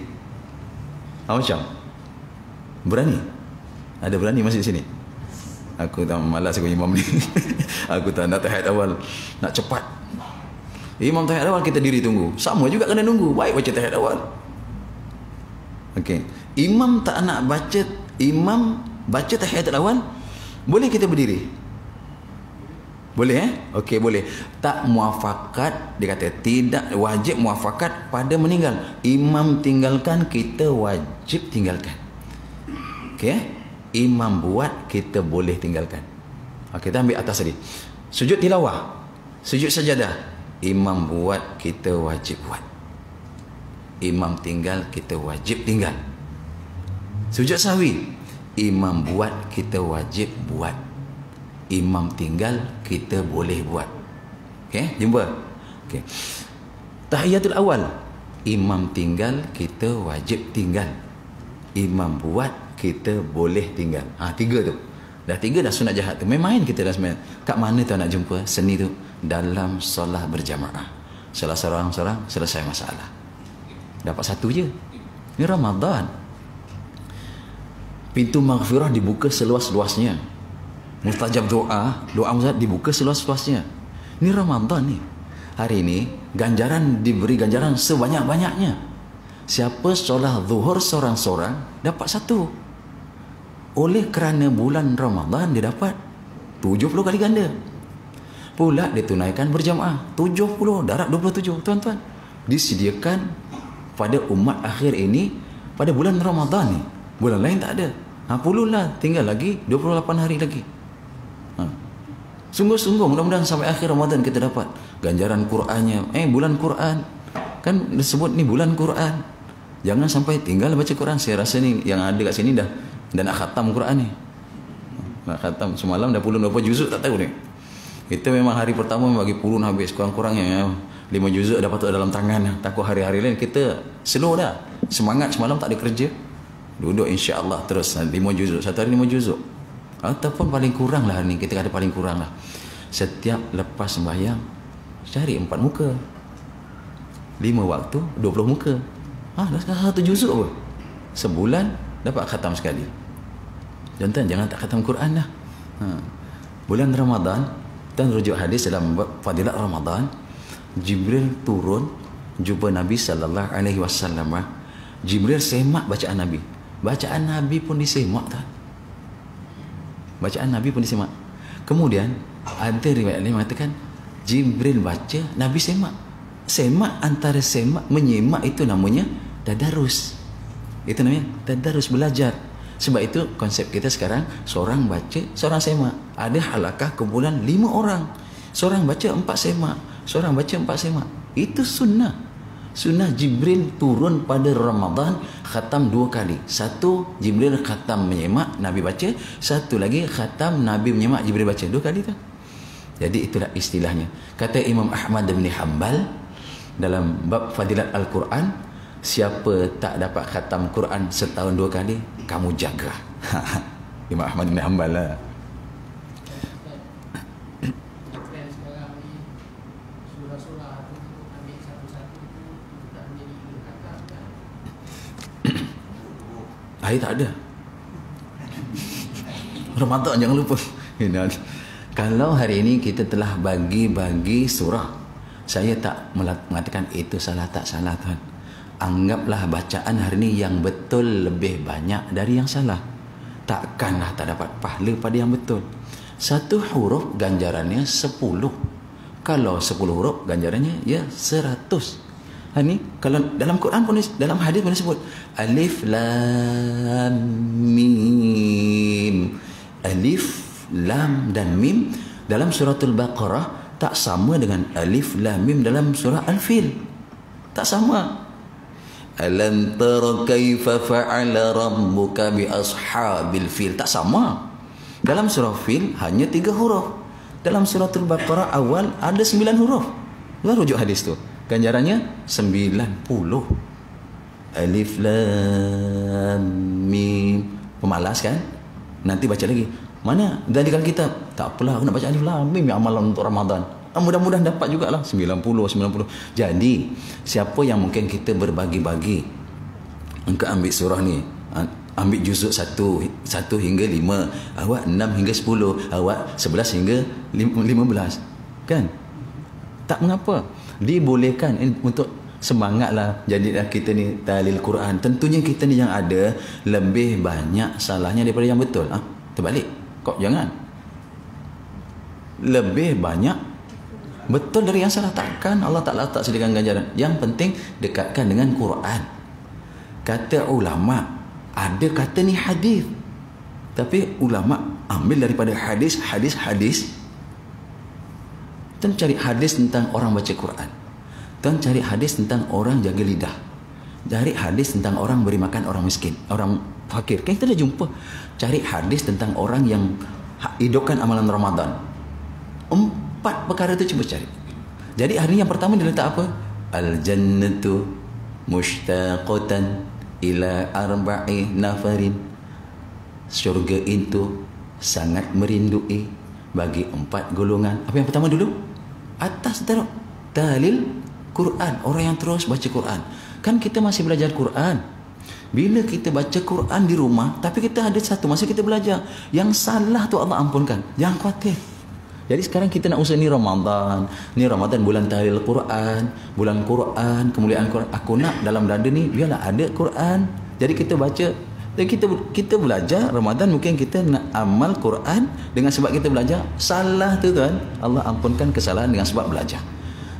Speaker 1: Macam berani? Ada berani masih di sini? Aku tak malas aku imam ni. Aku tak nak tahiyat awal, nak cepat. Imam tahiyat awal kita diri tunggu, sama juga kena nunggu, baik baca tahiyat awal. Okey, imam tak nak baca, imam baca tahiyatul awal, boleh kita berdiri? Boleh Okey, boleh. Tak muafakat, dia kata tidak wajib muafakat pada meninggal. Imam tinggalkan, kita wajib tinggalkan. Okey, imam buat, kita boleh tinggalkan. Kita ambil atas tadi. Sujud tilawah, sujud sajadah, imam buat, kita wajib buat. Imam tinggal, kita wajib tinggal. Sujud sahwi, imam buat, kita wajib buat. Imam tinggal, kita boleh buat. Okey, jumpa? Okey. Tahiyatul awal, imam tinggal, kita wajib tinggal. Imam buat, kita boleh tinggal. Tiga tu. Dah tiga dah sunat jahat tu. Main-main kita dah sebenarnya. Kat mana tu nak jumpa seni tu? Dalam solat berjamaah. Salah seorang-seorang selesai masalah. Dapat satu je. Ni Ramadan. Pintu maghfirah dibuka seluas-luasnya. Mustajab doa mustajab dibuka seluas-luasnya. Ni Ramadan ni. Hari ini ganjaran diberi ganjaran sebanyak-banyaknya. Siapa solat zuhur seorang-seorang dapat satu. Oleh kerana bulan Ramadan dia dapat 70 kali ganda. Pula dia tunaikan berjamaah 70 darab 27. Tuan-tuan, disediakan pada umat akhir ini pada bulan Ramadan ni. Bulan lain tak ada. Puluh lah, tinggal lagi 28 hari lagi. Sungguh-sungguh mudah-mudahan sampai akhir Ramadan kita dapat ganjaran Qurannya. Bulan Quran kan disebut ni bulan Quran. Jangan sampai tinggal baca Quran. Saya rasa ni yang ada kat sini dah nak khatam Quran ni. Nak khatam semalam dah pulun berapa juzuk tak tahu ni. Kita memang hari pertama bagi pulun habis, kurang-kurangnya 5 juzuk dah patut dalam tangan. Takut hari-hari lain kita slow dah. Semangat semalam tak ada kerja. Duduk insya-Allah terus 5 juzuk, satu hari 5 juzuk. Ataupun paling kurang lah hari ni, kita kata paling kurang lah. Setiap lepas sembahyang cari 4 muka. 5 waktu 20 muka. Dah sekarang 1 juzuk apa? Sebulan dapat khatam sekali. Jangan tak khatam Quran dah. Bulan Ramadan, dan rujuk hadis dalam fadilat Ramadan, Jibril turun jumpa Nabi sallallahu alaihi wasallam. Jibril semak bacaan Nabi. Bacaan Nabi pun disemak tak? Bacaan Nabi pun disemak. Kemudian ada riwayat lain mengatakan Jibril baca, Nabi semak. Semak antara semak menyemak itu namanya tadarus. Itu namanya tadarus, belajar. Sebab itu konsep kita sekarang, seorang baca, seorang semak. Ada halakah kumpulan 5 orang. Seorang baca 4 semak, seorang baca 4 semak. Itu sunnah. Sunnah Jibril turun pada Ramadan khatam 2 kali. Satu Jibril khatam menyemak, Nabi baca. Satu lagi khatam Nabi menyemak, Jibril baca. 2 kali tu. Jadi itulah istilahnya. Kata Imam Ahmad bin Hanbal dalam bab fadilat Al-Quran, siapa tak dapat khatam Quran setahun 2 kali, kamu jaga. Imam Ahmad bin Hanbal lah. Hari tak ada. Ramadan jangan lupa. Kalau hari ini kita telah bagi-bagi surah, saya tak mengatakan itu salah tak salah tuan. Anggaplah bacaan hari ini yang betul lebih banyak dari yang salah. Takkanlah tak dapat pahala pada yang betul. 1 huruf ganjarannya 10. Kalau 10 huruf ganjarannya ya 100. Ini kalau dalam Quran pun, dalam hadis pun disebut alif lam mim. Alif, lam dan mim dalam suratul Baqarah tak sama dengan alif lam mim dalam surah Al-Fil. Tak sama. Alam tara kaifa fa'ala rabbuka bi ashabil fil. Tak sama. Dalam surah Fil hanya 3 huruf. Dalam suratul Baqarah awal ada 9 huruf. Itu rujuk hadis tu. Ganjarannya 90. Alif lam mim. Pemalas kan? Nanti baca lagi. Mana? Dari kitab. Tak apalah, aku nak baca alif lam mim yang amalan untuk Ramadan. Mudah-mudahan dapat jugalah 90. Jadi siapa yang mungkin kita berbagi-bagi, engkau ambil surah ni, ambil juzuk 1 hingga 5, awak 6 hingga 10, awak 11 hingga 15, kan? Tak mengapa, dibolehkan untuk semangatlah. Jadilah kita ni talil Quran. Tentunya kita ni yang ada lebih banyak salahnya daripada yang betul. Terbalik, kok jangan lebih banyak betul dari yang salah. Takkan Allah Ta'ala tak sediakan ganjaran. Yang penting dekatkan dengan Quran. Kata ulama, ada kata ni hadis, tapi ulama ambil daripada hadis. Dan cari hadis tentang orang baca Quran, dan cari hadis tentang orang jaga lidah, cari hadis tentang orang beri makan orang miskin, orang fakir. Kan kita dah jumpa. Cari hadis tentang orang yang hidupkan amalan Ramadan. 4 perkara tu cuba cari. Jadi hari yang pertama dia letak apa? Al-jannatu mushtaqatan ila 4 nafarin. Syurga itu sangat merindui bagi 4 golongan. Apa yang pertama dulu? Atas taruh dalil Quran. Orang yang terus baca Quran. Kan kita masih belajar Quran. Bila kita baca Quran di rumah, tapi kita ada satu masa kita belajar, yang salah tu Allah ampunkan. Jangan khawatir. Jadi sekarang kita nak usaha ni Ramadan. Ni Ramadan bulan tahlil Quran, bulan Quran, kemuliaan Quran. Aku nak dalam dada ni biarlah ada Quran. Jadi kita baca, dan kita belajar Ramadan, mungkin kita nak amal Quran dengan sebab kita belajar. Salah tu kan, Allah ampunkan kesalahan dengan sebab belajar.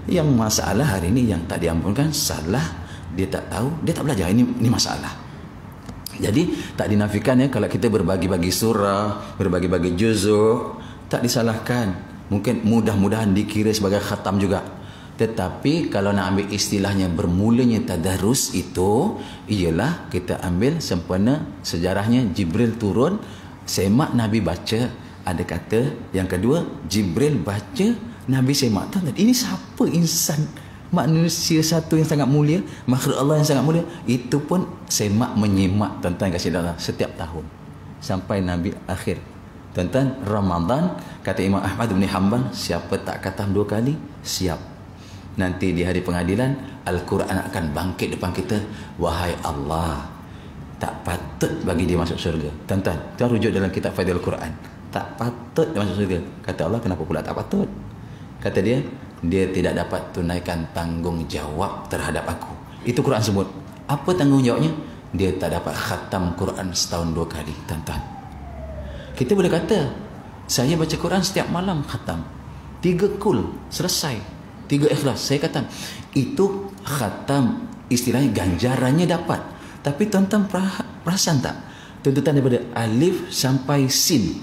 Speaker 1: Yang masalah hari ini yang tak diampunkan, salah, dia tak tahu, dia tak belajar. Ini masalah. Jadi tak dinafikan ya, kalau kita berbagi-bagi surah, berbagi-bagi juzuk, tak disalahkan. Mungkin mudah-mudahan dikira sebagai khatam juga. Tetapi kalau nak ambil istilahnya bermulanya tadarus itu, ialah kita ambil sempena sejarahnya Jibril turun Semak Nabi baca, ada kata. Yang kedua, Jibril baca, Nabi semak. Tuan-tuan, ini siapa insan manusia satu yang sangat mulia, makhluk Allah yang sangat mulia, itu pun semak menyimak, tuan-tuan kasih Allah, setiap tahun sampai Nabi akhir. Tuan-tuan, Ramadan, kata Imam Ahmad bin Hanbal, siapa tak khatam 2 kali, siap. Nanti di hari pengadilan, Al-Quran akan bangkit depan kita. Wahai Allah, tak patut bagi dia masuk syurga. Tuan-tuan, itu rujuk dalam kitab Fadil Al-Quran. Tak patut dia masuk syurga. Kata Allah, kenapa pula tak patut? Kata dia tidak dapat tunaikan tanggungjawab terhadap aku. Itu Quran sebut. Apa tanggungjawabnya? Dia tak dapat khatam Quran setahun 2 kali. Tuan-tuan, kita boleh kata, saya baca Quran setiap malam khatam. 3 kul, selesai. 3 ikhlas, saya khatam. Itu khatam, istilahnya ganjarannya dapat. Tapi tuan-tuan perasan tak? Tuntutan daripada alif sampai sin.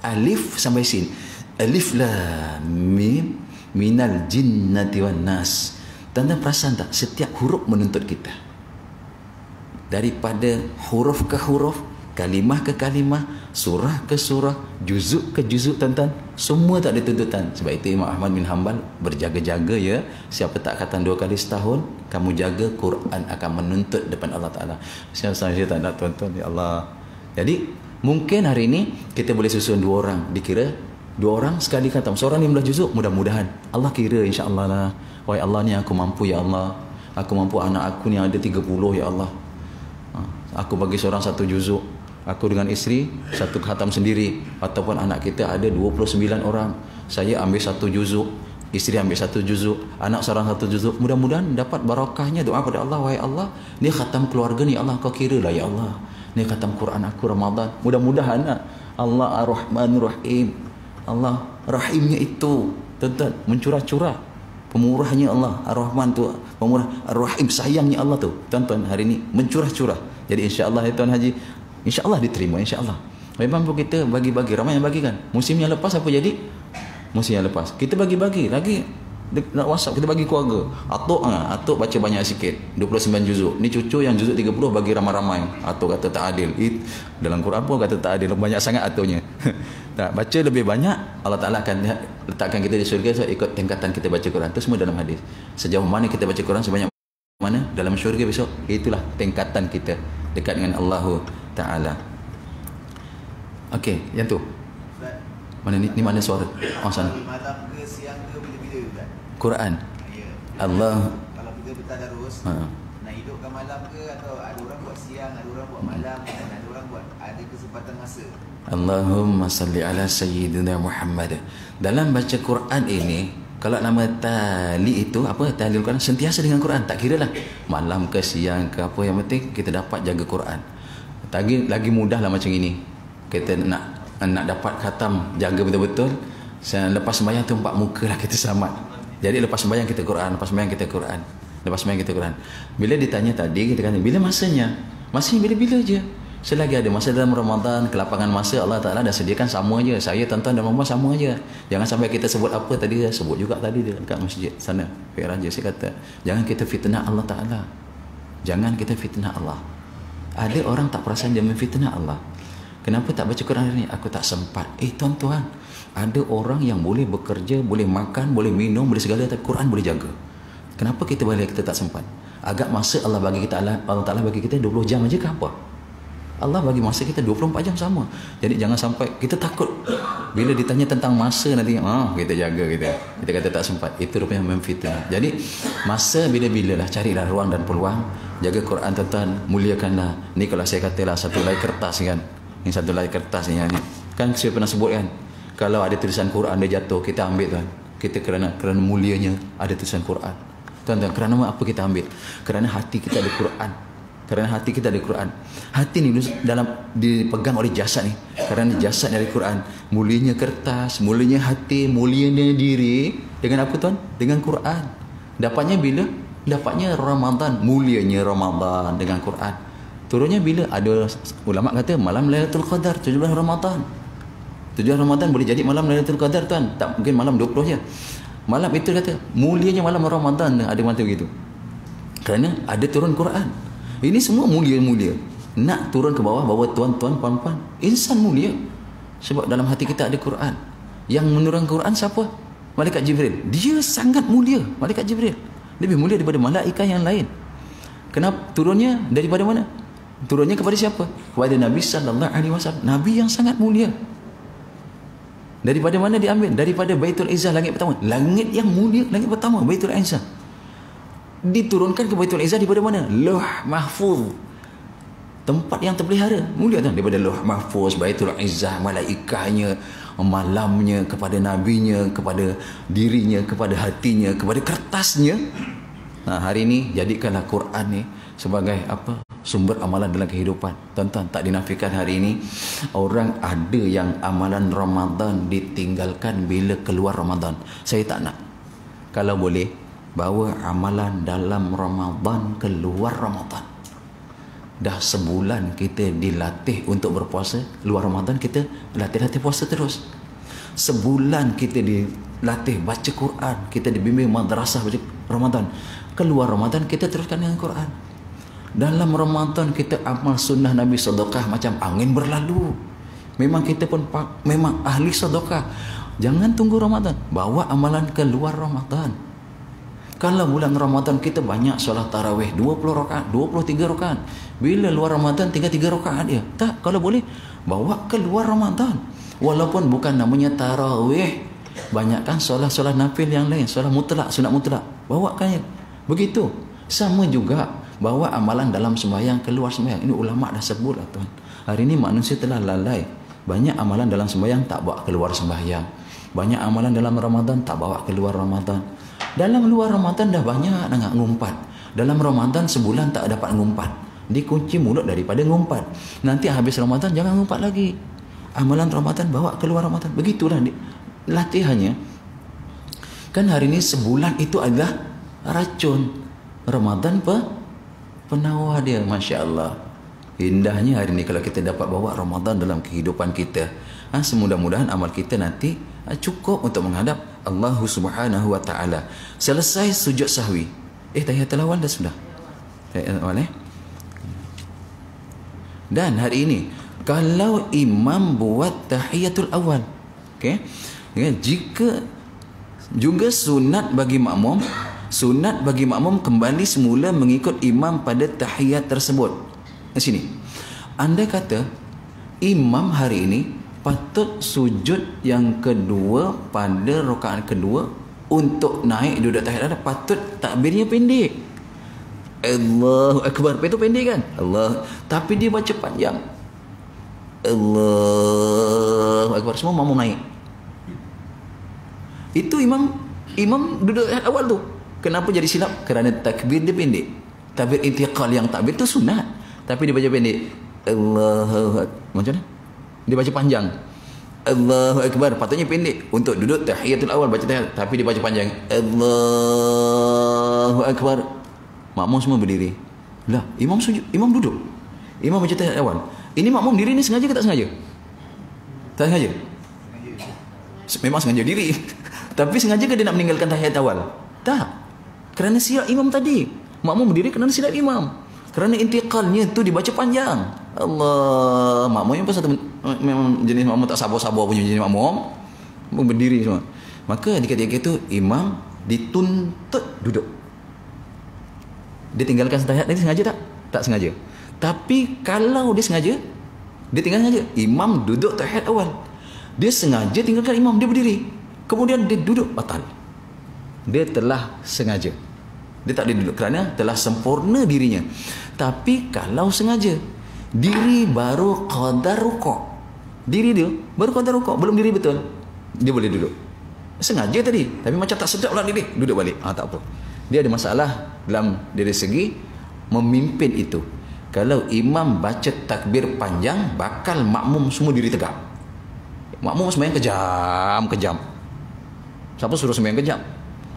Speaker 1: Alif sampai sin. Alif lam mim minal jinnati wan nas. Tuan-tuan perasan tak? Setiap huruf menuntut kita. Daripada huruf ke huruf, kalimah ke kalimah, surah ke surah, juzuk ke juzuk, tuan-tuan, semua tak ada tuntutan. Sebab itu Imam Ahmad bin Hanbal berjaga-jaga, ya, siapa tak khatam 2 kali setahun, kamu jaga, Quran akan menuntut depan Allah Ta'ala. Saya tak nak, tuan-tuan, ya Allah. Jadi mungkin hari ini kita boleh susun 2 orang, dikira 2 orang sekali khatam, seorang 15 juzuk, mudah-mudahan Allah kira, insya-Allah lah. Wahai Allah, ni aku mampu, ya Allah, aku mampu, anak aku ni ada 30, ya Allah, aku bagi seorang 1 juzuk, aku dengan isteri 1 khatam sendiri, ataupun anak kita ada 29 orang, saya ambil 1 juzuk, isteri ambil 1 juzuk, anak seorang 1 juzuk. Mudah-mudahan dapat barakahnya. Doa pada Allah, wahai Allah, ni khatam keluarga ni, Allah kau kira lah, ya Allah, ni khatam Quran aku Ramadan. Mudah-mudahan Allah Ar-Rahman Rahim, Allah Rahimnya itu, tuan-tuan, mencurah-curah, pemurahnya Allah Ar-Rahman tu, pemurah, Ar-Rahim, sayangnya Allah tu, tuan-tuan, hari ini mencurah-curah. Jadi insya-Allah, ya Tuan Haji, insya-Allah diterima, insya-Allah. Memang pun kita bagi-bagi, ramai yang bagi kan. Musim yang lepas apa jadi? Musim yang lepas kita bagi-bagi lagi, nak WhatsApp kita bagi keluarga. Atuk baca banyak sikit, 29 juzuk. Ni cucu yang juzuk 30 bagi ramai-ramai. Atuk kata tak adil. Dalam Quran pun kata tak adil, banyak sangat atuknya. Tak baca lebih banyak, Allah Taala akan letakkan kita di syurga. So, ikut tingkatan kita baca Quran. Itu semua dalam hadis. Sejauh mana kita baca Quran, sebanyak mana dalam syurga besok, itulah tingkatan kita dekat dengan Allah Ta'ala. Okey, yang tu mana ni mana suara? Oh, sana.
Speaker 2: Malam ke siang ke bila-bila Ustaz?
Speaker 1: Quran.
Speaker 2: Ya.
Speaker 1: Allah.
Speaker 2: Kalau kita bertadarus, nak hidupkan malam ke, atau ada orang buat siang, ada orang buat malam, dan ada orang buat ada kesempatan masa.
Speaker 1: Allahumma salli ala sayyidina Muhammad. Dalam baca Quran ini, kalau nama tali itu apa? Tali Quran, sentiasa dengan Quran, tak kira lah malam ke siang ke apa, yang penting kita dapat jaga Quran. Lagi mudah lah macam ini. Kita nak dapat khatam, jaga betul-betul. Lepas sembahyang tu 4 muka lah kita selamat. Jadi lepas sembahyang kita Quran, lepas sembahyang kita Quran, lepas sembahyang kita Quran. Bila ditanya tadi, kita kata bila masanya? Masanya bila-bila je. Selagi ada masa dalam Ramadan, kelapangan masa, Allah Ta'ala dah sediakan sama je. Saya tuan-tuan dan puan sama je. Jangan sampai kita sebut apa tadi, sebut juga tadi dekat masjid sana, Fik Raja, saya kata jangan kita fitnah Allah Ta'ala. Jangan kita fitnah Allah. Ada orang tak perasan dia memfitnah Allah. Kenapa tak baca Quran hari ni? Aku tak sempat. Tuan-tuan, ada orang yang boleh bekerja, boleh makan, boleh minum, boleh segala, tapi Quran boleh jaga. Kenapa kita tak sempat? Agak masa Allah bagi kita, Allah Ta'ala bagi kita 20 jam aja ke apa? Allah bagi masa kita 24 jam sama. Jadi jangan sampai kita takut bila ditanya tentang masa nanti, kita jaga kita kata tak sempat. Itu rupanya memfitnah. Jadi masa bila-bila lah, carilah ruang dan peluang, jaga Quran tuan-tuan, muliakanlah. Ni kalau saya katalah satu helai kertas kan. Ini satu helai kertas ni kan saya pernah sebut kan. Kalau ada tulisan Quran dia jatuh, kita ambil tuan. Kita kerana mulianya ada tulisan Quran. Tuan-tuan, kerana apa kita ambil? Kerana hati kita ada Quran. Kerana hati kita ada Quran. Hati ni dipegang oleh jasad ni. Kerana jasad dari Quran. Mulianya kertas, mulianya hati, mulianya diri. Dengan apa tuan? Dengan Quran. Dapatnya bila? Dapatnya Ramadan. Mulianya Ramadan dengan Quran. Turunnya bila? Ada ulama kata malam Lailatul Qadar, 17 Ramadan. 17 Ramadan boleh jadi malam Lailatul Qadar tuan. Tak mungkin malam 20 je. Malam itu kata mulianya malam Ramadan. Ada mata begitu. Kerana ada turun Quran. Ini semua mulia-mulia. nak turun ke bawah, bawa tuan-tuan, puan-puan, insan mulia. Sebab dalam hati kita ada Quran. Yang menurunkan Quran siapa? Malaikat Jibril. Dia sangat mulia, Malaikat Jibril. Lebih mulia daripada malaikat yang lain. Kenapa? Turunnya daripada mana? Turunnya kepada siapa? Kepada Nabi sallallahu alaihi wasallam. Nabi yang sangat mulia. Daripada mana diambil? Daripada Baitul Izzah, langit pertama. Langit yang mulia, langit pertama, Baitul Izzah. Diturunkan ke Baitul Izzah daripada mana? Lauh Mahfuz. Tempat yang terpelihara. Mulia tak? Daripada Lauh Mahfuz, Baitul Izzah, malaikatnya, malamnya, kepada nabinya, kepada dirinya, kepada hatinya, kepada kertasnya. Hari ini jadikanlah Quran ni sebagai apa? Sumber amalan dalam kehidupan. Tuan-tuan, tak dinafikan hari ini orang ada yang amalan Ramadan ditinggalkan bila keluar Ramadan. Saya tak nak. Kalau boleh, bawa amalan dalam Ramadan keluar Ramadan. Dah sebulan kita dilatih untuk berpuasa, luar Ramadan kita latih puasa terus. Sebulan kita dilatih baca Quran, kita dibimbing madrasah baca Ramadan. Keluar Ramadan kita teruskan dengan Quran. Dalam Ramadan kita amal sunnah Nabi, sedekah macam angin berlalu. Memang kita pun memang ahli sedekah. Jangan tunggu Ramadan, bawa amalan keluar Ramadan. Kalau bulan Ramadan kita banyak solat tarawih 20 rakaat, 23 rakaat. Bila luar Ramadan tinggal 3 rakaat dia. Tak, kalau boleh bawa keluar Ramadan. Walaupun bukan namanya tarawih, banyakkan solat-solat nafil yang lain, solat mutlak, sunat mutlak. Bawakannya. Begitu. Sama juga bawa amalan dalam sembahyang keluar sembahyang. Ini ulama dah sebut lah tuan. Hari ini manusia telah lalai. Banyak amalan dalam sembahyang tak bawa keluar sembahyang. Banyak amalan dalam Ramadan tak bawa keluar Ramadan. Dalam luar Ramadan dah banyak nak ngumpat. Dalam Ramadan sebulan tak dapat ngumpat. Dikunci mulut daripada ngumpat. Nanti habis Ramadan jangan ngumpat lagi. Amalan Ramadan bawa keluar Ramadan. Begitulah latihannya. Kan hari ini sebulan itu adalah racun. Ramadan penawar dia, Masya Allah. Indahnya hari ini kalau kita dapat bawa Ramadan dalam kehidupan kita. Semudah-mudahan amal kita nanti cukup untuk menghadap Allah Subhanahu wa ta'ala. Selesai sujud sahwi. Tahiyatul awal dah sudah. Tahiyatul awal Dan hari ini kalau imam buat tahiyatul awal, okey, jika juga sunat bagi makmum, kembali semula mengikut imam pada tahiyat tersebut. Di sini anda kata imam hari ini patut sujud yang kedua pada rakaat kedua. Untuk naik duduk tahiyat patut takbirnya pendek. Allahu Akbar, itu pendek kan? Allah, tapi dia baca panjang. Allahu Akbar, semua makmum naik. Itu imam duduk awal tu. Kenapa jadi silap? Kerana takbir dia pendek. Takbir intiqal, yang takbir tu sunat, tapi dia baca pendek. Allahu Akbar. Macam mana? Dia baca panjang. Allahu Akbar, patutnya pendek. Untuk duduk tahiyatul awal baca tahiyat, tapi dia baca panjang. Allahu Akbar. Makmum semua berdiri. Lah, imam sujud, imam duduk. Imam baca tahiyat awal. Ini makmum diri ni sengaja ke tak sengaja? Tak sengaja. Memang sengaja diri. Tapi sengaja ke dia nak meninggalkan tahiyat awal? Tak. Kerana silap imam tadi. Makmum berdiri kerana silap imam. Kerana intiqalnya tu dibaca panjang. Allah, makmum yang pasal memang jenis makmum tak sabar-sabar punya jenis makmum. Berdiri semua. Maka ketika itu imam dituntut duduk. Dia tinggalkan tahiyat tadi sengaja tak? Tak sengaja. Tapi kalau dia sengaja, dia tinggal sengaja. Imam duduk tahiyat awal. Dia sengaja tinggalkan imam, dia berdiri. Kemudian dia duduk, batal. Dia telah sengaja. Dia tak boleh duduk kerana telah sempurna dirinya. Tapi kalau sengaja, diri baru qadar rukuk. Diri dia baru qadar rukuk, belum diri betul. Dia boleh duduk. Sengaja tadi, tapi macam tak sedap lah diri, duduk balik. Tak apa. Dia ada masalah dalam dari segi memimpin itu. Kalau imam baca takbir panjang, bakal makmum semua diri tegak. Makmum sembahyang kejam. Siapa suruh sembahyang kejam?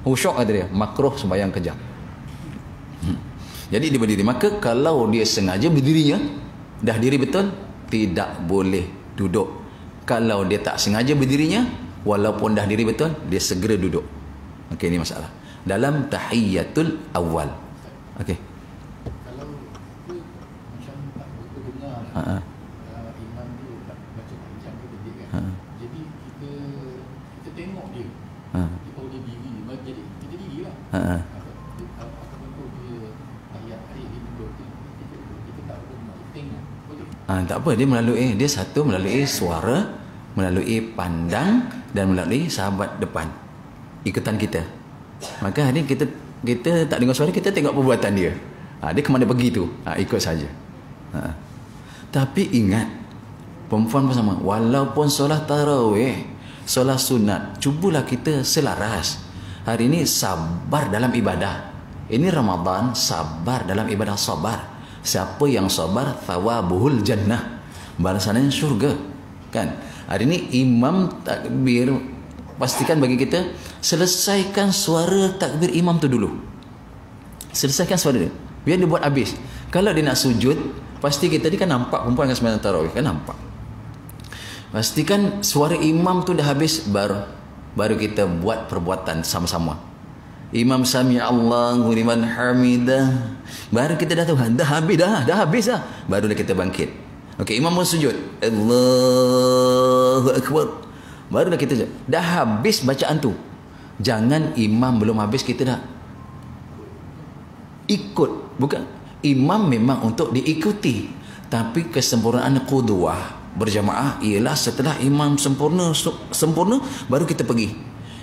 Speaker 1: Khusyuk kata dia, makruh sembahyang kejam. Jadi dia berdiri. Maka kalau dia sengaja berdirinya, dah diri betul, tidak boleh duduk. Kalau dia tak sengaja berdirinya, walaupun dah diri betul, dia segera duduk. Okey, ini masalah dalam tahiyatul awal. Okey.
Speaker 3: Kalau macam tak betul dia diri, jadi kita diri lah. Apa bentuk dia ayat duduk kita tak boleh tengok. Boleh.
Speaker 1: Tak apa, dia melalui dia satu melalui suara, melalui pandang dan melalui sahabat depan ikutan kita. Maka hari kita tak dengar suara, kita tengok perbuatan dia. Dia ke mana pergi tu, ikut saja. Tapi ingat, perempuan pun sama. Walaupun solat tarawih, solat sunat, cubalah kita selaras. Hari ini sabar dalam ibadah. Ini Ramadan, sabar dalam ibadah, sabar. Siapa yang sabar, thawabuhul jannah, balasannya syurga. Kan? Hari ini imam takbir, pastikan bagi kita selesaikan suara takbir imam tu dulu. Selesaikan suara dia, biar dia buat habis. Kalau dia nak sujud, pasti kita ni kan nampak perempuan dengan sembahyang tarawih kan nampak. Pastikan suara imam tu dah habis, baru kita buat perbuatan sama-sama. Imam sami Allahu liman hamidah, baru kita dah tahu dah habis dah. Barulah kita bangkit. Okey, imam mau sujud, Allahu akbar, barulah kita dah habis bacaan tu. Jangan imam belum habis kita dah ikut. Bukan, imam memang untuk diikuti, tapi kesempurnaan qudwah berjamaah ialah setelah imam sempurna baru kita pergi.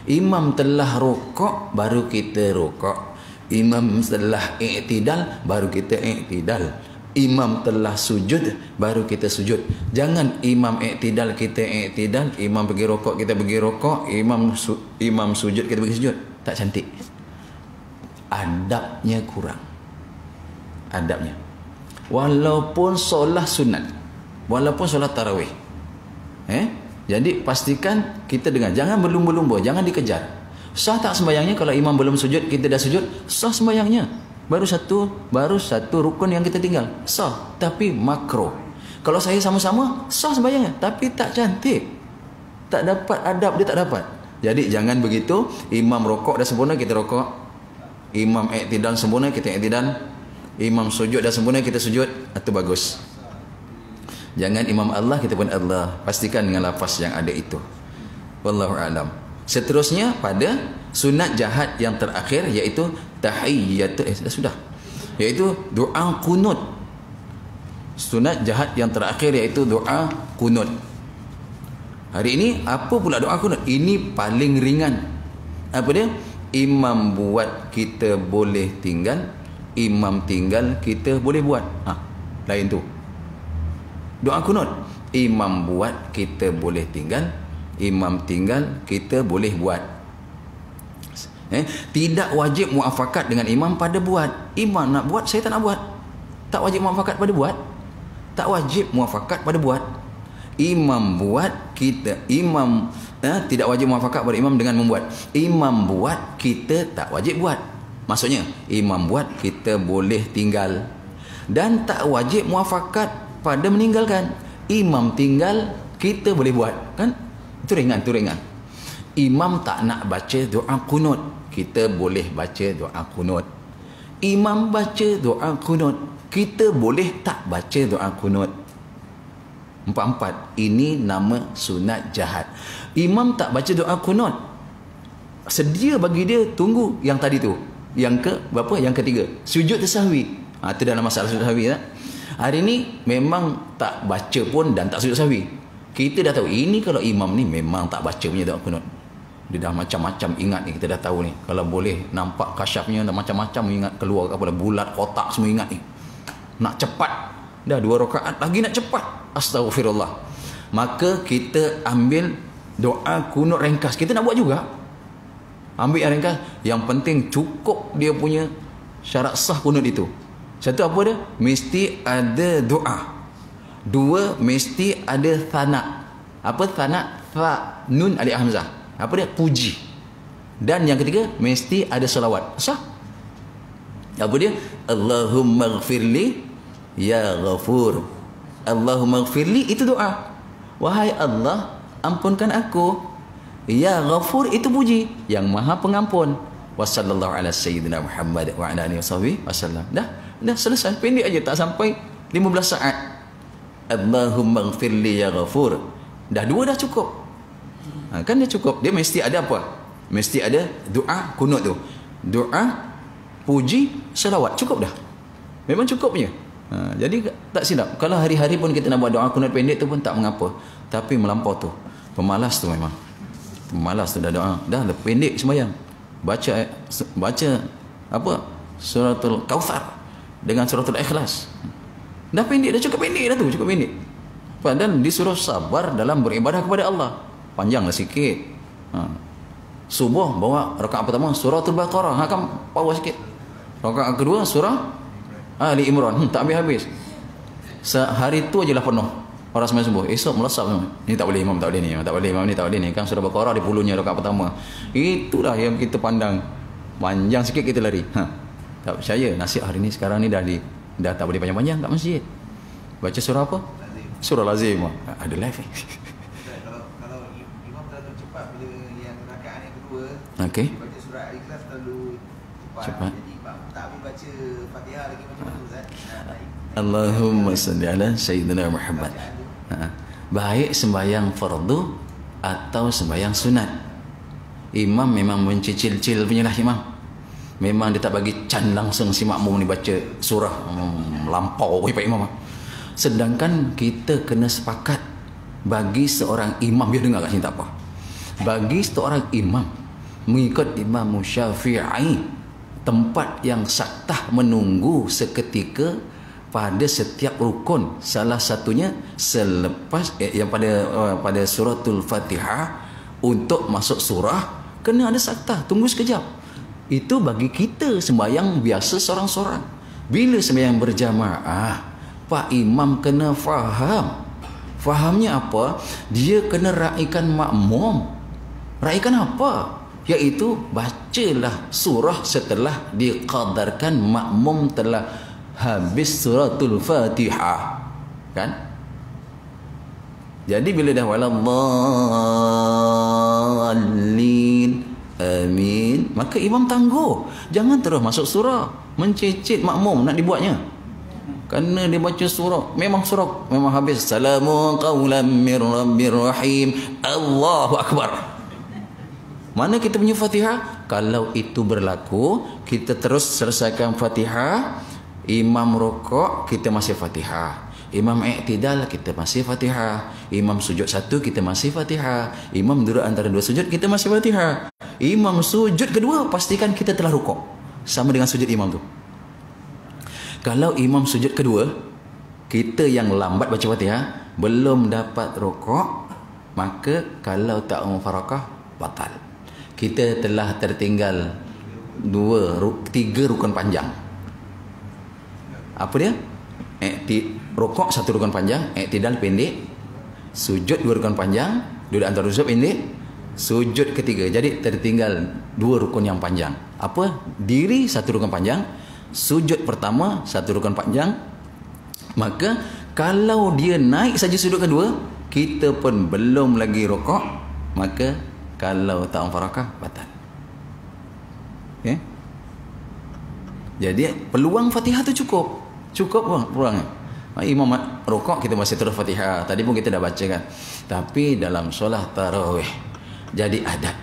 Speaker 1: Imam telah rukuk baru kita rukuk. Imam telah i'tidal baru kita i'tidal. Imam telah sujud baru kita sujud. Jangan imam i'tidal kita i'tidal, imam pergi rukuk kita pergi rukuk, imam sujud kita pergi sujud. Tak cantik. Adabnya kurang. Adabnya. Walaupun solat sunat, walaupun solat tarawih, jadi pastikan kita dengar. Jangan berlumba-lumba, jangan dikejar. Sah tak sembahyangnya kalau imam belum sujud, kita dah sujud? Sah sembahyangnya. Baru satu rukun yang kita tinggal. Sah, tapi makro. Kalau saya sama-sama, sah sembahyangnya, tapi tak cantik. Tak dapat adab, dia tak dapat. Jadi jangan begitu. Imam rokok dah sempurna, kita rokok. Imam i'tidal sempurna, kita i'tidal. Imam sujud dah sempurna, kita sujud. Itu bagus. Jangan imam Allah, kita pun Allah. Pastikan dengan lafaz yang ada itu. Wallahu a'lam. Seterusnya pada sunat jahat yang terakhir, iaitu tahiyyat, sudah, iaitu doa kunut. Sunat jahat yang terakhir iaitu doa kunut. Hari ini apa pula doa kunut? Ini paling ringan. Apa dia? Imam buat, kita boleh tinggal. Imam tinggal, kita boleh buat. Lain tu. Doa kunut, imam buat, kita boleh tinggal. Imam tinggal, kita boleh buat. Tidak wajib muafakat dengan imam pada buat. Imam nak buat, saya tak nak buat. Tak wajib muafakat pada buat. Tak wajib muafakat pada buat. Imam buat, kita tidak wajib muafakat pada imam dengan membuat. Imam buat, kita tak wajib buat. Maksudnya, imam buat, kita boleh tinggal. Dan tak wajib muafakat pada meninggalkan. Imam tinggal, kita boleh buat. Kan? Itu ringan. Imam tak nak baca doa kunut, kita boleh baca doa kunut. Imam baca doa kunut, kita boleh tak baca doa kunut. Empat-empat. Ini nama sunat jahat. Imam tak baca doa kunut, sedia bagi dia tunggu yang tadi tu. Yang ke berapa? Yang ketiga, sujud tersahwi. Itu dalam masalah sujud tersahwi. Hari ini memang tak baca pun dan tak sujud tersahwi. Kita dah tahu ini kalau imam ni memang tak baca punya doa kunut. Dia dah macam-macam ingat ni, kita dah tahu ni. Kalau boleh nampak kasyafnya dah macam-macam ingat, keluar apa dah bulat kotak semua ingat ni. Nak cepat. Dah 2 rakaat lagi nak cepat. Astaghfirullah. Maka kita ambil doa kunut ringkas. Kita nak buat juga. Ambil yang ringkas. Yang penting cukup dia punya syarat sah kunut itu. Satu apa dia? Mesti ada doa. 2, mesti ada thana. Apa thana? Tha, nun, alif, hamzah. Apa dia? Puji. Dan yang ketiga, mesti ada salawat. Sah. Apa dia? Allahumma ghafirli ya ghafur. Allahumma ghafirli, itu doa. Wahai Allah, ampunkan aku. Ya ghafur, itu puji. Yang maha pengampun. Wassallallahu ala sayyidina Muhammad wa ala alihi wasallam. Dah selesai. Pendek aja, tak sampai 15 saat. Allahumma ghafirli ya ghafur. Dah 2 dah cukup. Kan dia cukup. Dia mesti ada apa?
Speaker 4: Mesti ada doa kunut tu. Doa, puji, selawat. Cukup dah. Memang cukup punya. Jadi tak silap. Kalau hari-hari pun kita nak buat doa kunut pendek tu pun tak mengapa. Tapi melampau tu, pemalas tu memang. Pemalas tu dah doa. Dah pendek sembahyang. Baca apa? Suratul Kautsar dengan suratul Ikhlas. Dah pendek, dah cukup pendek dah tu, cukup pendek. Padahal disuruh sabar dalam beribadah kepada Allah. Panjanglah sikit. Subuh bawa rakaat pertama suratul Baqarah, akan power sikit. Rakaat kedua surah Ali Imran, tak habis-habis. Sehari tu ajalah penuh orang sembahyang subuh. Esok melesap semua. Ni tak boleh imam, tak boleh ni, tak boleh imam ni, tak boleh ni. Kan surah Baqarah di puluhnya rakaat pertama. Itulah yang kita pandang. Panjang sikit kita lari. Tak percaya nasihat hari ni sekarang ni dah tak boleh panjang-panjang kat masjid. Baca surah apa? Surah Lazim. Ada live.
Speaker 2: Kalau imam terlalu cepat bila yang rakaat yang kedua,
Speaker 4: Okey.
Speaker 2: baca surah Al-Ikhlas terlalu cepat. Jadi tak habis baca Fatihah lagi macam tu Ustaz.
Speaker 4: Allahumma salli ala Sayyidina Muhammad. Baik sembahyang fardu atau sembahyang sunat. Imam memang mencicil-cil punya lah imam. Memang dia tak bagi can langsung si makmum ni baca surah melampau Pak Imam. Sedangkan kita kena sepakat bagi seorang imam, biar dengar kat sini tak apa. Bagi seorang imam mengikut Imam Syafi'i, tempat yang saktah menunggu seketika pada setiap rukun. Salah satunya selepas yang pada suratul Fatihah, untuk masuk surah kena ada saktah, tunggu sekejap. Itu bagi kita sembahyang biasa seorang-seorang. Bila sembahyang berjamaah, Pak Imam kena faham. Fahamnya apa? Dia kena raikan makmum. Raikan apa? Iaitu bacalah surah setelah diqadarkan makmum telah habis suratul Fatihah. Kan? Jadi bila dah waladhdallin, amin, maka imam tangguh. Jangan terus masuk surah, mencicit makmum nak dibuatnya. Kerana dia baca surah, memang habis. Salamun qawlan mir rabbir rahim. Allahu Akbar. Mana kita punya Fatihah? Kalau itu berlaku, kita terus selesaikan Fatihah. Imam rukuk, kita masih Fatihah. Imam i'tidal, kita masih Fatihah. Imam sujud satu, kita masih Fatihah. Imam duduk antara dua sujud, kita masih Fatihah. Imam sujud kedua, pastikan kita telah rukuk. Sama dengan sujud imam tu. Kalau imam sujud kedua, kita yang lambat baca Fatihah, belum dapat rukuk, maka kalau tak mufarakah, batal. Kita telah tertinggal 3 rukun panjang. Apa dia? Rukuk 1 rukun panjang, i'tidal pendek, sujud 2 rukun panjang, duduk antara sujud pendek, sujud ketiga. Jadi tertinggal 2 rukun yang panjang. Apa? Diri 1 rukun panjang, sujud pertama 1 rukun panjang. Maka kalau dia naik saja sujud kedua, kita pun belum lagi rukuk, maka kalau tak mufarakah, batal. Okay? Jadi peluang Fatihah tu cukup peluangnya. Imam rukuk, kita masih terus Fatihah. Tadi pun kita dah baca kan. Tapi dalam solat tarawih jadi adat.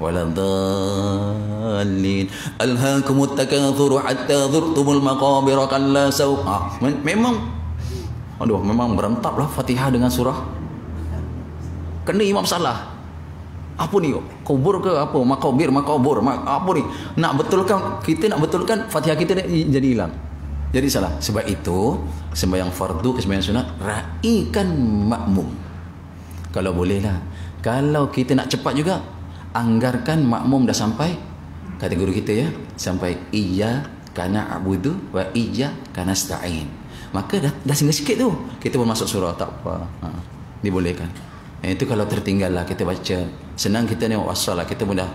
Speaker 4: Waladhdallin alhaakumut takatsur hatta zurtumul maqabir kalla saw. Memang berentaplah Fatihah dengan surah. Kena imam salah. Apa ni? Kubur ke apa? Makabir, apa ni? Kita nak betulkan Fatihah kita jadi hilang. Jadi salah. Sebab itu sembahyang fardu ke sembahyang sunat, raikan makmum. Kalau boleh lah. Kalau kita nak cepat juga, anggarkan makmum dah sampai, kata guru kita ya, sampai iyyaka na'budu wa iyyaka nasta'in. Maka dah singgah sikit tu, kita pun masuk surah, tak apa. Dibolehkan. Itu kalau tertinggal lah, kita baca. Senang kita ni wasal lah, kita baca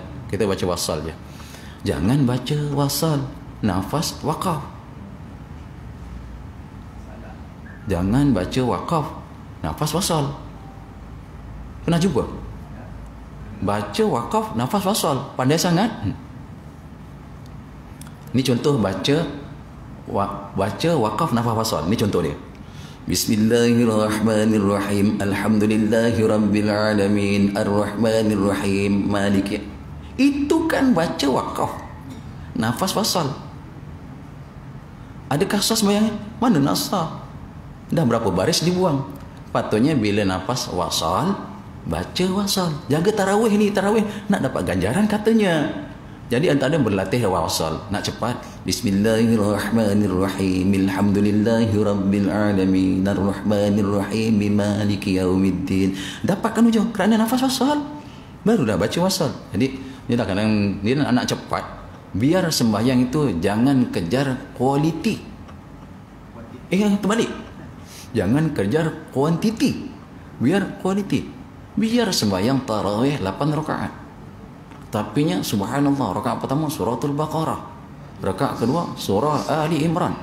Speaker 4: wasal je. Jangan baca wasal nafas waqaf. Jangan baca waqaf nafas wasal. Pernah jumpa? Baca waqaf nafas wasal, pandai sangat. Ni contoh baca waqaf nafas wasal. Ni contoh dia. Bismillahirrahmanirrahim. Alhamdulillahirabbil alamin. Arrahmanirrahim. Maliki. Itu kan baca wakaf. Nafas wasal. Adakah sah sembahyangnya? Mana nak sah? Dah berapa baris dibuang. Patutnya bila nafas wasal, baca wasal. Jaga tarawih ni, tarawih nak dapat ganjaran katanya. Jadi antara berlatih wasal, nak cepat. Bismillahirrahmanirrahim. Alhamdulillahirabbil alamin. Arrahmanirrahim. Maliki yaumiddin. Dapatkan ujung kerana nafas wasal. Barulah baca wasal. Jadi dia dah kadang dia nak cepat. Biar sembahyang itu jangan kejar kualiti. Terbalik. Jangan kejar kuantiti. Biar kualiti. Biar sembahyang tarawih 8 rakaat. Tapinya subhanallah, rakaat pertama suratul Baqarah, rakaat kedua surah Ali Imran,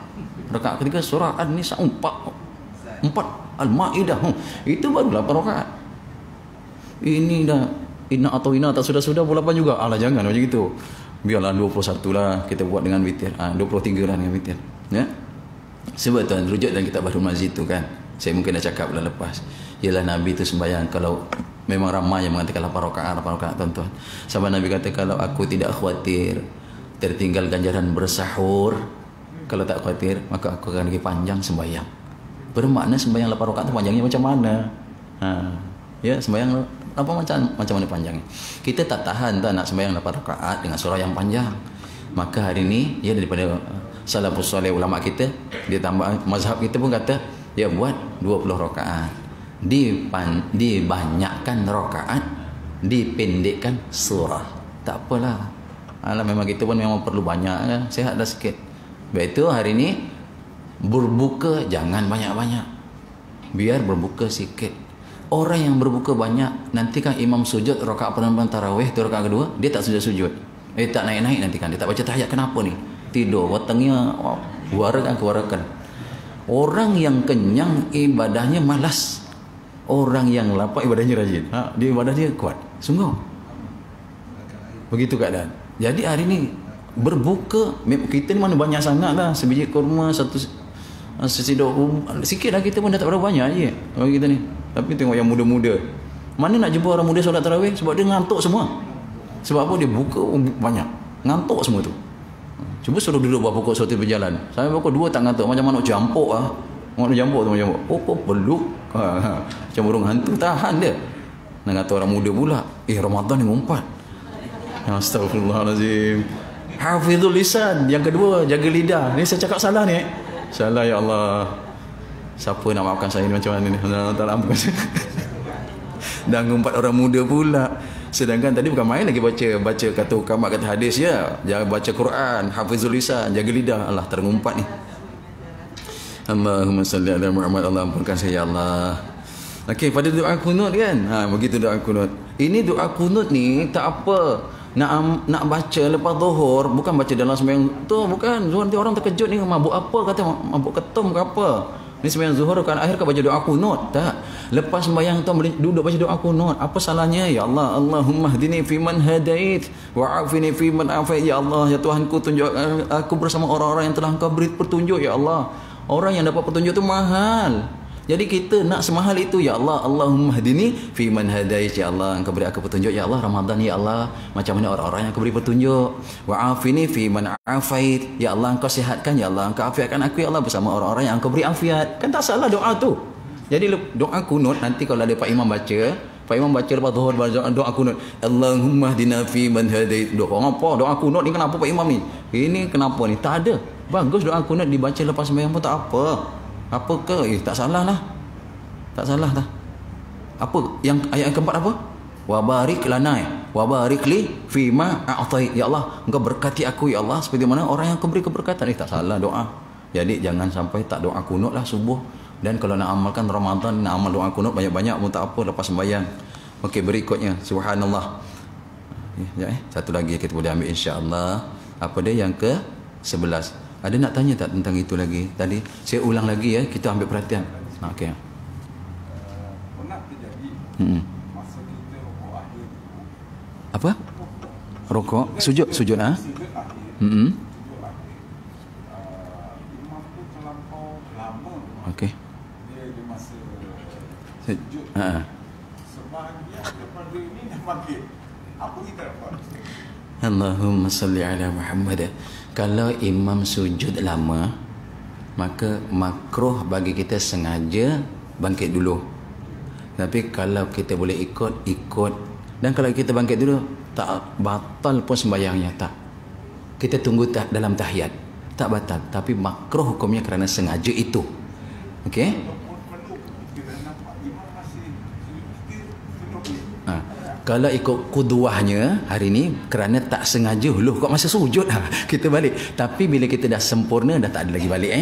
Speaker 4: rakaat ketiga surah An-Nisa, 4 Al-Maidah. Itu baru 8 rakaat. Ini dah inna atau ina tak sudah pun 8 juga. Alah jangan macam itu. Biarlah 21 lah kita buat dengan witir. 23 lah dengan witir. Ya. Sebab tuan rujuk dalam kitab Bahrul Mazid tu kan. Saya mungkin dah cakap bulan lepas. Ialah Nabi tu sembahyang kalau memang ramai yang mengatakan 8 rakaat tuan-tuan. Sampai Nabi kata kalau aku tidak khawatir tertinggal ganjaran bersahur, kalau tak khawatir maka aku akan lagi panjang sembahyang. Bermakna sembahyang 8 rakaat tu panjangnya macam mana? Ya, sembahyang apa macam mana panjangnya? Kita tak tahan tak nak sembahyang 8 rakaat dengan surah yang panjang. Maka hari ini ya daripada salafus soleh ulama kita, dia tambah mazhab kita pun kata ya buat 20 rakaat. Dibanyakkan rakaat, dipendekkan surah. Tak apalah. Alah memang kita pun memang perlu banyak ya. Sihat dah sikit. Baik itu hari ini berbuka jangan banyak-banyak. Biar berbuka sikit. Orang yang berbuka banyak, nanti kan imam sujud rakaat pertama tarawih tu rakaat kedua, dia tak sujud. Tak naik-naik nanti kan. Dia tak baca tahiyat. Kenapa ni? Tidur, watangnya warakan. Orang yang kenyang ibadahnya malas. Orang yang lapar ibadahnya rajin. Dia ibadahnya kuat. Sungguh. Begitu keadaan. Jadi hari ni berbuka, kita ni mana banyak sangat lah. Sebiji kurma, satu sesidok sikit lah, kita pun dah tak berapa banyak je bagi kita ni. Tapi tengok yang muda-muda. Mana nak jumpa orang muda solat tarawih? Sebab dia ngantuk semua. Sebab apa? Dia buka banyak. Ngantuk semua tu. Cuba suruh duduk buat pokok suatu berjalan. Saya pokok 2 tak ngantuk. Macam mana jampuk lah. Orang jambuk tu macam pokok peluk. Macam burung hantu, tahan dia. Nak kata orang muda pula, Ramadan ni ngumpat. Astagfirullahalazim. Hafizul lisan. Yang kedua, jaga lidah. Ni saya cakap salah ni. Salah ya Allah. Siapa nak maafkan saya ni macam mana ni? Allah Taala ampun. Dan ngumpat orang muda pula. Sedangkan tadi bukan main lagi baca kata ukamat, kata hadis ya. Jangan baca Quran, hafizul lisan, jaga lidah. Allah terngumpat ni. Allahumma salli ala Muhammad. Allah ampunkan saya ya Allah. Okey, pada doa kunut kan. Begitu doa kunut. Ini doa kunut ni tak apa. Nak baca lepas zuhur, bukan baca dalam sembahyang tu, bukan. Zuhur nanti orang terkejut ni, mabuk apa kata, mabuk ketum ke apa. Ni sembahyang zuhur kan akhir kau baca doa kunut. Tak. Lepas sembahyang tu duduk baca doa kunut. Apa salahnya? Ya Allah, Allahumma hdini fi man hadait wa afini fi man afait. Ya Allah, ya Tuhanku, tunjuk aku bersama orang-orang yang telah Engkau beri petunjuk ya Allah. Orang yang dapat petunjuk tu mahal. Jadi kita nak semahal itu ya Allah. Allahumma hdini fi man hadait. Ya Allah, Engkau beri aku petunjuk ya Allah. Ramadan ya Allah, macam mana orang-orang yang Engkau beri petunjuk. Wa afini fi man afait. Ya Allah, Engkau sihatkan ya Allah. Engkau afiatkan aku ya Allah bersama orang-orang yang Engkau beri afiat. Kan tak salah doa tu. Jadi doa kunut nanti kalau ada Pak Imam baca lepas zuhur doa kunut. Allahumma hdina fi man hadait. Doa apa? Doa kunut ni kenapa Pak Imam ni? Ini kenapa ni? Tak ada. Bagus doa kunut dibaca lepas sembahyang pun tak apa. Apa ke? Tak salah lah. Tak salah dah. Apa? Yang ayat yang keempat apa? Wa barik lana. Wa barik li fi ma a'tai. Ya Allah, Engkau berkati aku ya Allah seperti mana orang yang Kau beri keberkatan. Tak salah doa. Jadi jangan sampai tak doa kunut lah subuh. Dan kalau nak amalkan Ramadan, nak amal doa kunut banyak-banyak pun tak apa lepas sembahyang. Okey, berikutnya subhanallah. Satu lagi kita boleh ambil insya-Allah. Apa dia yang ke-11? Ada nak tanya tak tentang itu lagi? Tadi saya ulang lagi ya, kita ambil perhatian. Okey.
Speaker 5: Pernah terjadi masa kita rokok akhir.
Speaker 4: Apa? Rokok, sujud
Speaker 5: Sujud akhir.
Speaker 4: Hmm.
Speaker 5: Sujud akhir. Imam tu terlampau lama.
Speaker 4: Okey.
Speaker 5: Dia masa
Speaker 4: Se-
Speaker 5: sujud.
Speaker 4: Ha.
Speaker 5: Sebahagian daripada ini dah maghrib. Apa kita dapat?
Speaker 4: Allahumma salli ala Muhammad. Kalau imam sujud lama, maka makruh bagi kita sengaja bangkit dulu. Tapi kalau kita boleh ikut. Dan kalau kita bangkit dulu, tak batal pun sembahyangnya, tak. Kita tunggu dalam tahiyat, tak batal. Tapi makruh hukumnya kerana sengaja itu. Okey? Kalau ikut kuduahnya hari ni, kerana tak sengaja, loh kok masa sujud kita balik. Tapi bila kita dah sempurna, dah tak ada lagi balik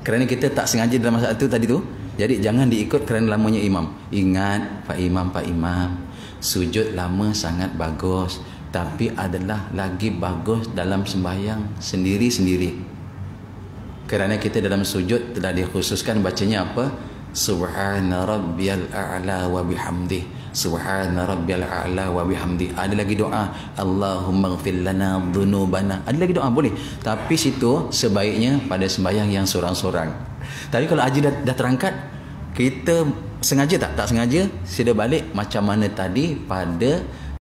Speaker 4: kerana kita tak sengaja dalam masa itu tadi tu. Jadi jangan diikut kerana lamanya imam. Ingat Pak Imam, sujud lama sangat bagus, tapi adalah lagi bagus dalam sembahyang sendiri-sendiri. Kerana kita dalam sujud telah dikhususkan bacanya apa? Subhana rabbiyal a'la wa bihamdih. Subhana rabbiyal a'la wa bihamdi. Ada lagi doa, Allahumma ighfir lana dhunubana. Ada lagi doa boleh. Tapi situ sebaiknya pada sembahyang yang sorang-sorang. Tapi kalau haji dah terangkat, kita sengaja tak sengaja, sila balik macam mana tadi pada